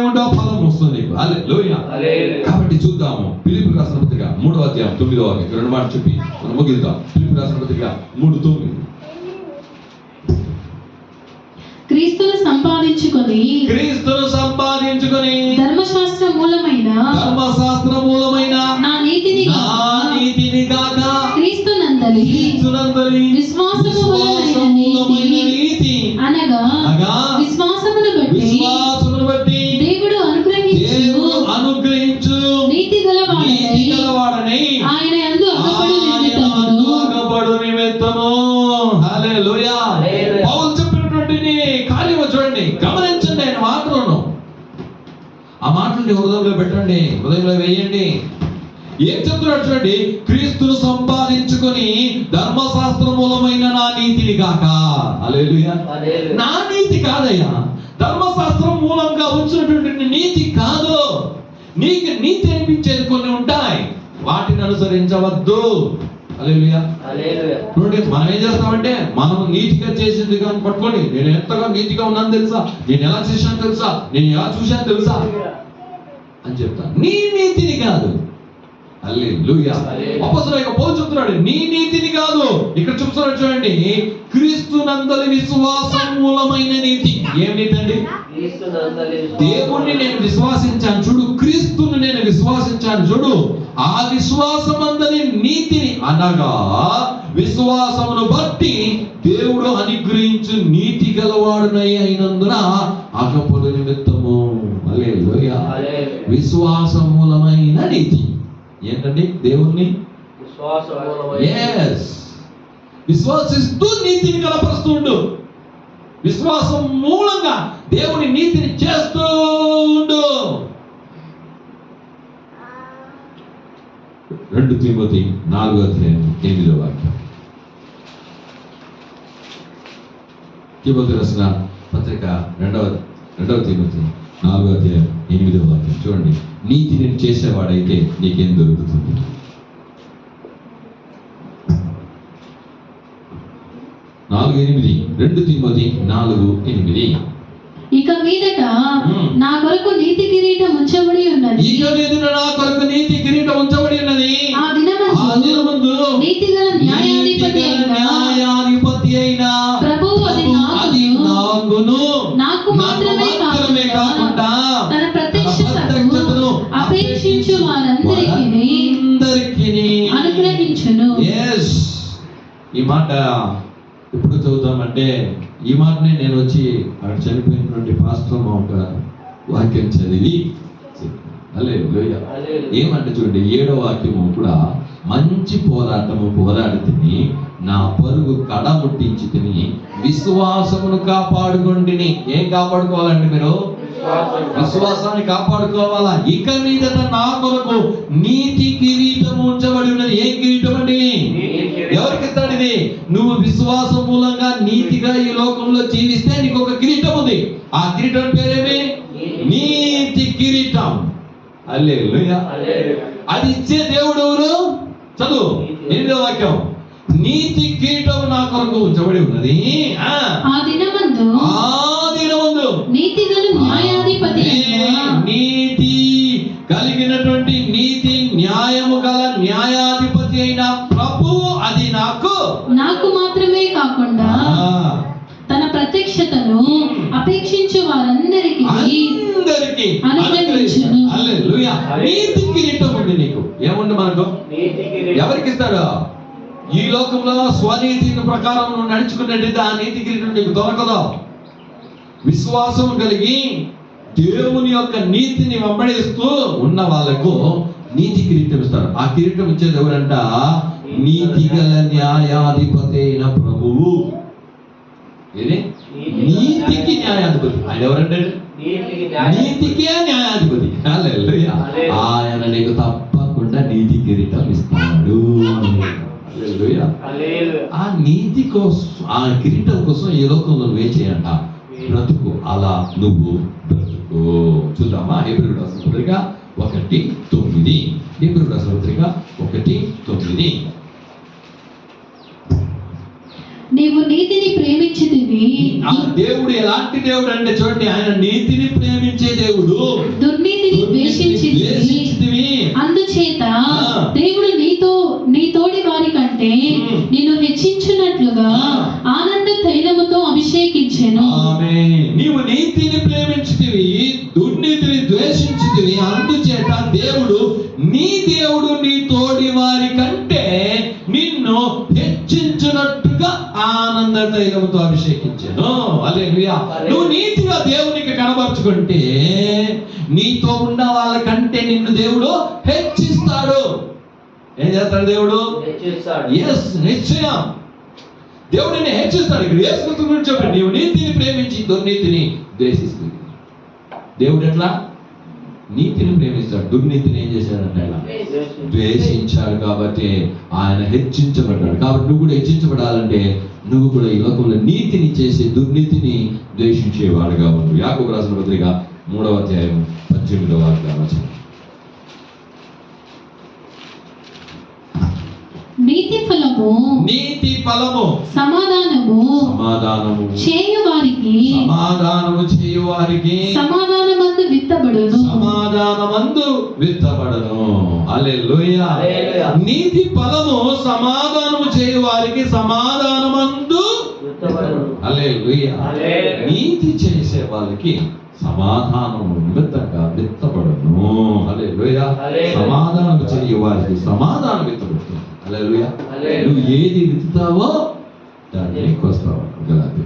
ఉండవు, ఫలం వస్తుంది నీకు. హల్లెలూయా. కాబట్టి చూద్దాము ఫిలిప్పీయులకు రాసిన పత్రిక 3వ అధ్యాయం 9వ వాక్యం. 2 మాటలు చెప్పి మనం ముగిద్దాం. ఫిలిప్పీయులకు రాసిన పత్రిక 3:9. క్రీస్తును సంపాదించుకొని ధర్మశాస్త్ర మూలమైన నా నీతిని గాక క్రీస్తునందలి విశ్వాసములైన నీతి అనగా విశ్వాసమును బట్టి దేవుడు అనుగ్రహించు నీతి గలవాడనై ఆయన యందు అగపడు నిమిత్తము. హల్లెలూయా. పౌలు చెప్పినటువంటి కార్యము చూడండి, గమనించండి. ఆయన మాటలను, ఆ మాటలని హృదయంలో పెట్టండి, హృదయంలో వేయండి. ఏం చెప్తున్నాడు చూడండి, క్రీస్తును సంపాదించుకొని ధర్మశాస్త్ర మూలమైన నా నీతిని కాక. హల్లెలూయా. నా నీతి కాదయ్యా, ధర్మశాస్త్రం మూలంగా వచ్చినటువంటి నీతి కాదు. నీకు నీతి అనిపించేది కొన్ని ఉంటాయి, వాటిని అనుసరించవద్దు. హల్లెలూయా. మనం ఏం చేస్తామంటే, మనం నీతిగా చేసింది కానీ పట్టుకొని, నేను ఎంతగా నీతిగా ఉన్నాను తెలుసా, నేను ఎలా చేశాను తెలుసా, నేను ఎలా చూశాను తెలుసా అని చెప్తాను. నీ నీతిని కాదు. హల్లెలూయా. అపొస్తలుడైన పౌలు చెప్తున్నాడు, నీ నీతిని కాదు. ఇక్కడ చెప్తున్నాడు చూడండి, క్రీస్తునందలి విశ్వాసం మూలమైన నీతి. ఏం నీతి అండి? దేవుణ్ణి నేను విశ్వాసించాను చూడు, క్రీస్తుని నేను విశ్వాసించాను చూడు, ఆ విశ్వాసమందలి నీతిని అనగా విశ్వాసమును బట్టి దేవుడు అనుగ్రహించు నీతి గలవాడునై అయినందున అగపడు నిమిత్తము. హల్లెలూయా. విశ్వాసం మూలమైన నీతి ఏంటండి? దేవుణ్ణి విశ్వాసిస్తూ నీతిని కనపరుస్తుండు. విశ్వాసం మూలంగా దేవుని నీతిని చేస్తూ ఉండు. 2 తిమోతి 4వ అధ్యాయం 8వ వాక్యం. తిమోతి రాసిన పత్రిక 2వ తిమోతి 4వ అధ్యాయం 8వ వాక్యం చూడండి. నీతిని చేసేవాడైతే నీకేం దొరుకుతుంది? 4:8. 2 తిమోతి 4:8. ఇక మీదట నా కొరకు నీతి కిరీటం ఉంచబడి ఉన్నది. ఆ దినమందు నీతిగల న్యాయాధిపతి అయిన ప్రభువు అది నాకు మాత్రమే కాకుండా తన ప్రత్యక్షతను అపేక్షించు వారందరికీ అనుగ్రహించును. ఈ మాట ఎప్పుడు చదువుతామంటే, ఈ మాటనే నేను వచ్చి అక్కడ చనిపోయినటువంటి పాస్టర్ మా ఒక వాక్యం చదివి హల్లెలూయా. ఏమంటే చూడండి, 7వ వాక్యము కూడా, మంచి పోరాటము పోరాడి తిని నా పరుగు కడముట్టించి తిని విశ్వాసమును కాపాడుకొంటిని. ఏం కాపాడుకోవాలండి మీరు? విశ్వాసాన్ని కాపాడుకోవాలా. ఇక మీద నా కొరకు నీతి కిరీటం ఉంచబడి ఉన్నది. ఏ కిరీటం అండి? ఎవరికి ఇస్తాడు ఇది? నువ్వు విశ్వాసం మూలంగా నీతిగా ఈ లోకంలో జీవిస్తే నీకు ఒక కిరీటం ఉంది. ఆ కిరీటం పేరేమి? నీతి కిరీటం. హల్లెలూయా. అది ఇచ్చే దేవుడు ఎవరు? చదువు 8వ వాక్యం. నీతి కిరీటం నా కొరకు ఉంచబడి ఉన్నది. ఆ దినమందు నీతిగల న్యాయాధిపతి నీతి కలిగినటువంటి నీతి న్యాయము గల న్యాయాధిపతి న్యాయాధిపతి అయిన ప్రభువు అది నాకు మాత్రమే కాకుండా తన ప్రత్యక్షతను అపేక్షించు వారందరికీ అనుగ్రహించును. హల్లెలూయా. నీతి కిరీటం ఉంది నీకు. ఏముంది మనకు? ఎవరికి ఇస్తాడు? ఈ లోకంలో స్వనీతి ప్రకారం నువ్వు నడుచుకున్నట్టయితే ఆ నీతి కిరీటం నీకు దొరకదు. విశ్వాసం కలిగి దేవుని యొక్క నీతిని వెంబడిస్తూ ఉన్న వాళ్ళకు నీతి కిరీటం ఇస్తారు. ఆ కిరీటం ఇచ్చేది ఎవరంట? నీతి గల న్యాయాధిపతి అయిన ప్రభువు. ఇది నీతికి న్యాయాధిపతి. ఆయన ఎవరంటే నీతికే న్యాయాధిపతి. హల్లెలూయా. ఆయన నీకు తప్పకుండా నీతి కిరీటం ఇస్తాడు. హల్లెలూయా. ఆ నీతి కోసం, ఆ కిరీటం కోసం ఈ లోకంలో నువ్వే చేయంట, బ్రతుకు. అలా నువ్వు బ్రతుకు. చూద్దామా? హెబ్రీయులకు రాసిన పత్రిక 1:9. హెబ్రీయులకు రాసిన పత్రిక 1:9. నీవు నీతిని ప్రేమించితివి. ఆ దేవుడు ఎలాంటి దేవుడు అంటే చూడండి, ఆయన నీతిని ప్రేమించే దేవుడు. దుర్నీతిని ద్వేషించితివి. అందుచేత దేవుడు నీ తోడి వారి కంటే నిన్ను హెచ్చించున్నట్లుగా ఆనంద తైలముతో అభిషేకించెను. ఆమేన్. నీవు నీతిని ప్రేమించితివి, దుర్నీతిని ద్వేషించితివి. అందుచేత దేవుడు నీ తోడి వారి కంటే నిన్ను హెచ్చించున్నట్టుగా ఆనంద తైలముతో అభిషేకించాను. హల్లెలూయా. నువ్వు నీతిగా దేవునికి కనబరుచుకుంటే నీతో ఉన్న వాళ్ళకంటే నిన్ను దేవుడు హెచ్చిస్తాడు. ఏం చేస్తాడు దేవుడు? ఎస్, నిశ్చయం. దేవుడు నిన్ను హెచ్చిస్తాడు. ఇక్కడ యేసుక్రీస్తు గురించి చెప్పండి, నీవు నీతిని ప్రేమించి దుర్నీతిని ద్వేషిస్తుంది. దేవుడు ఎట్లా? నీతిని ప్రేమిస్తాడు. దుర్నీతిని ఏం చేశాడంటే ఆయన ద్వేషించాడు. కాబట్టి ఆయన హెచ్చించబడ్డాడు. కాబట్టి నువ్వు కూడా హెచ్చించబడాలంటే నువ్వు కూడా ఈ లోకంలో నీతిని చేసి దుర్నీతిని ద్వేషించేవాడుగా ఉండు. యాకోబు రాసిన పత్రిక 3:18. నీతి ఫలము సమాధానము చేయువారికి సమాధానమందు విత్తబడును. హల్లెలూయా. నీతి ఫలము సమాధానము చేయువారికి సమాధానమందు విత్తబడును. హల్లెలూయా. నీతి చేసే వాళ్ళకి సమాధానము నిమిత్తంగా విత్తబడును. హల్లెలూయా. సమాధానం చేయ వారికి సమాధానం విత్తబడుతుంది. హల్లెలూయా. నువ్వు ఏది విత్తుతావో దాన్ని కోస్తావు. గలాతీ.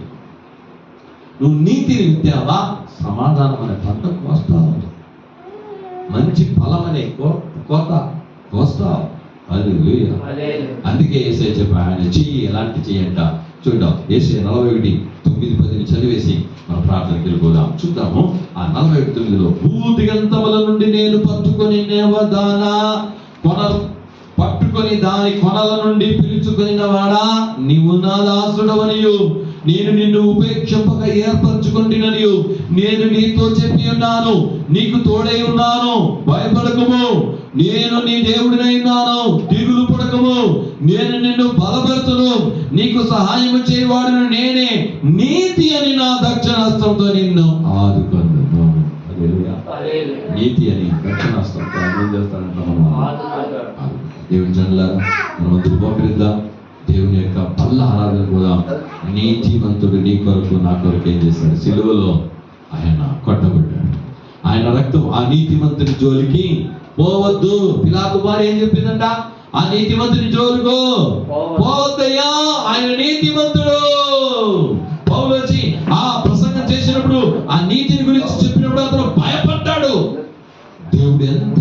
నువ్వు నీతిని విత్తావా, సమాధానం అనే పంట కోస్తావు. మంచి ఫలం అనే కోత కోస్తావు. హల్లెలూయా. అందుకే యేసయ్య చెప్పాడు, ఆయన చెయ్యి ఎలాంటి చెయ్యంట. చూద్దాం. యేసయ్య 41:9-10 చదివేసి మన ప్రార్థనకి వెళ్ళిపోదాం. చూద్దాము. ఆ 41:9లో భూదిగంతముల నుండి నేను పట్టుకొని దాని కొనల నుండి పిలుచుకొనిన వాడా, నీవు నా దాసుడవనియు నేను నిన్ను ఉపేక్షింపక ఏర్పరచుకుంటున్ననియు నేను నీతో చెప్పి ఉన్నాను. నీకు తోడై ఉన్నాను, భయపడకము. నేను నీ దేవుడినై ఉన్నాను, దిగులు పడకము. నేను నిన్ను బలపరుతును, నీకు సహాయము చేయవాడును నేనే. నీతి అని నా దక్షిణాస్త్రంతో నిన్ను ఆదుకొందును. నీతి అని దక్షిణాస్త్రంతో ఏం చేస్తాడంట? దేవుని జనులారా, మనమందరూ మోకరిద్దాం. దేవుని యొక్క పల్ల ఆరాధన కూడా. నీతిమంతుడు నీ కొరకు నా కొరకు ఏం చేశాడు? సిలువలో ఆయన కొట్టబడ్డాడు. ఆయన రక్తం ఆ నీతిమంతుని జోలికి పోవద్దు. పిలాతు భార్య ఏం చెప్పిందంట? ఆ నీతిమంతుని జోలికో పోవద్దయ్యా, ఆయన నీతిమంతుడు. పౌలు వచ్చి ఆ ప్రసంగం చేసినప్పుడు, ఆ నీతిని గురించి చెప్పినప్పుడు అతను భయపడ్డాడు. దేవుడు ఎంత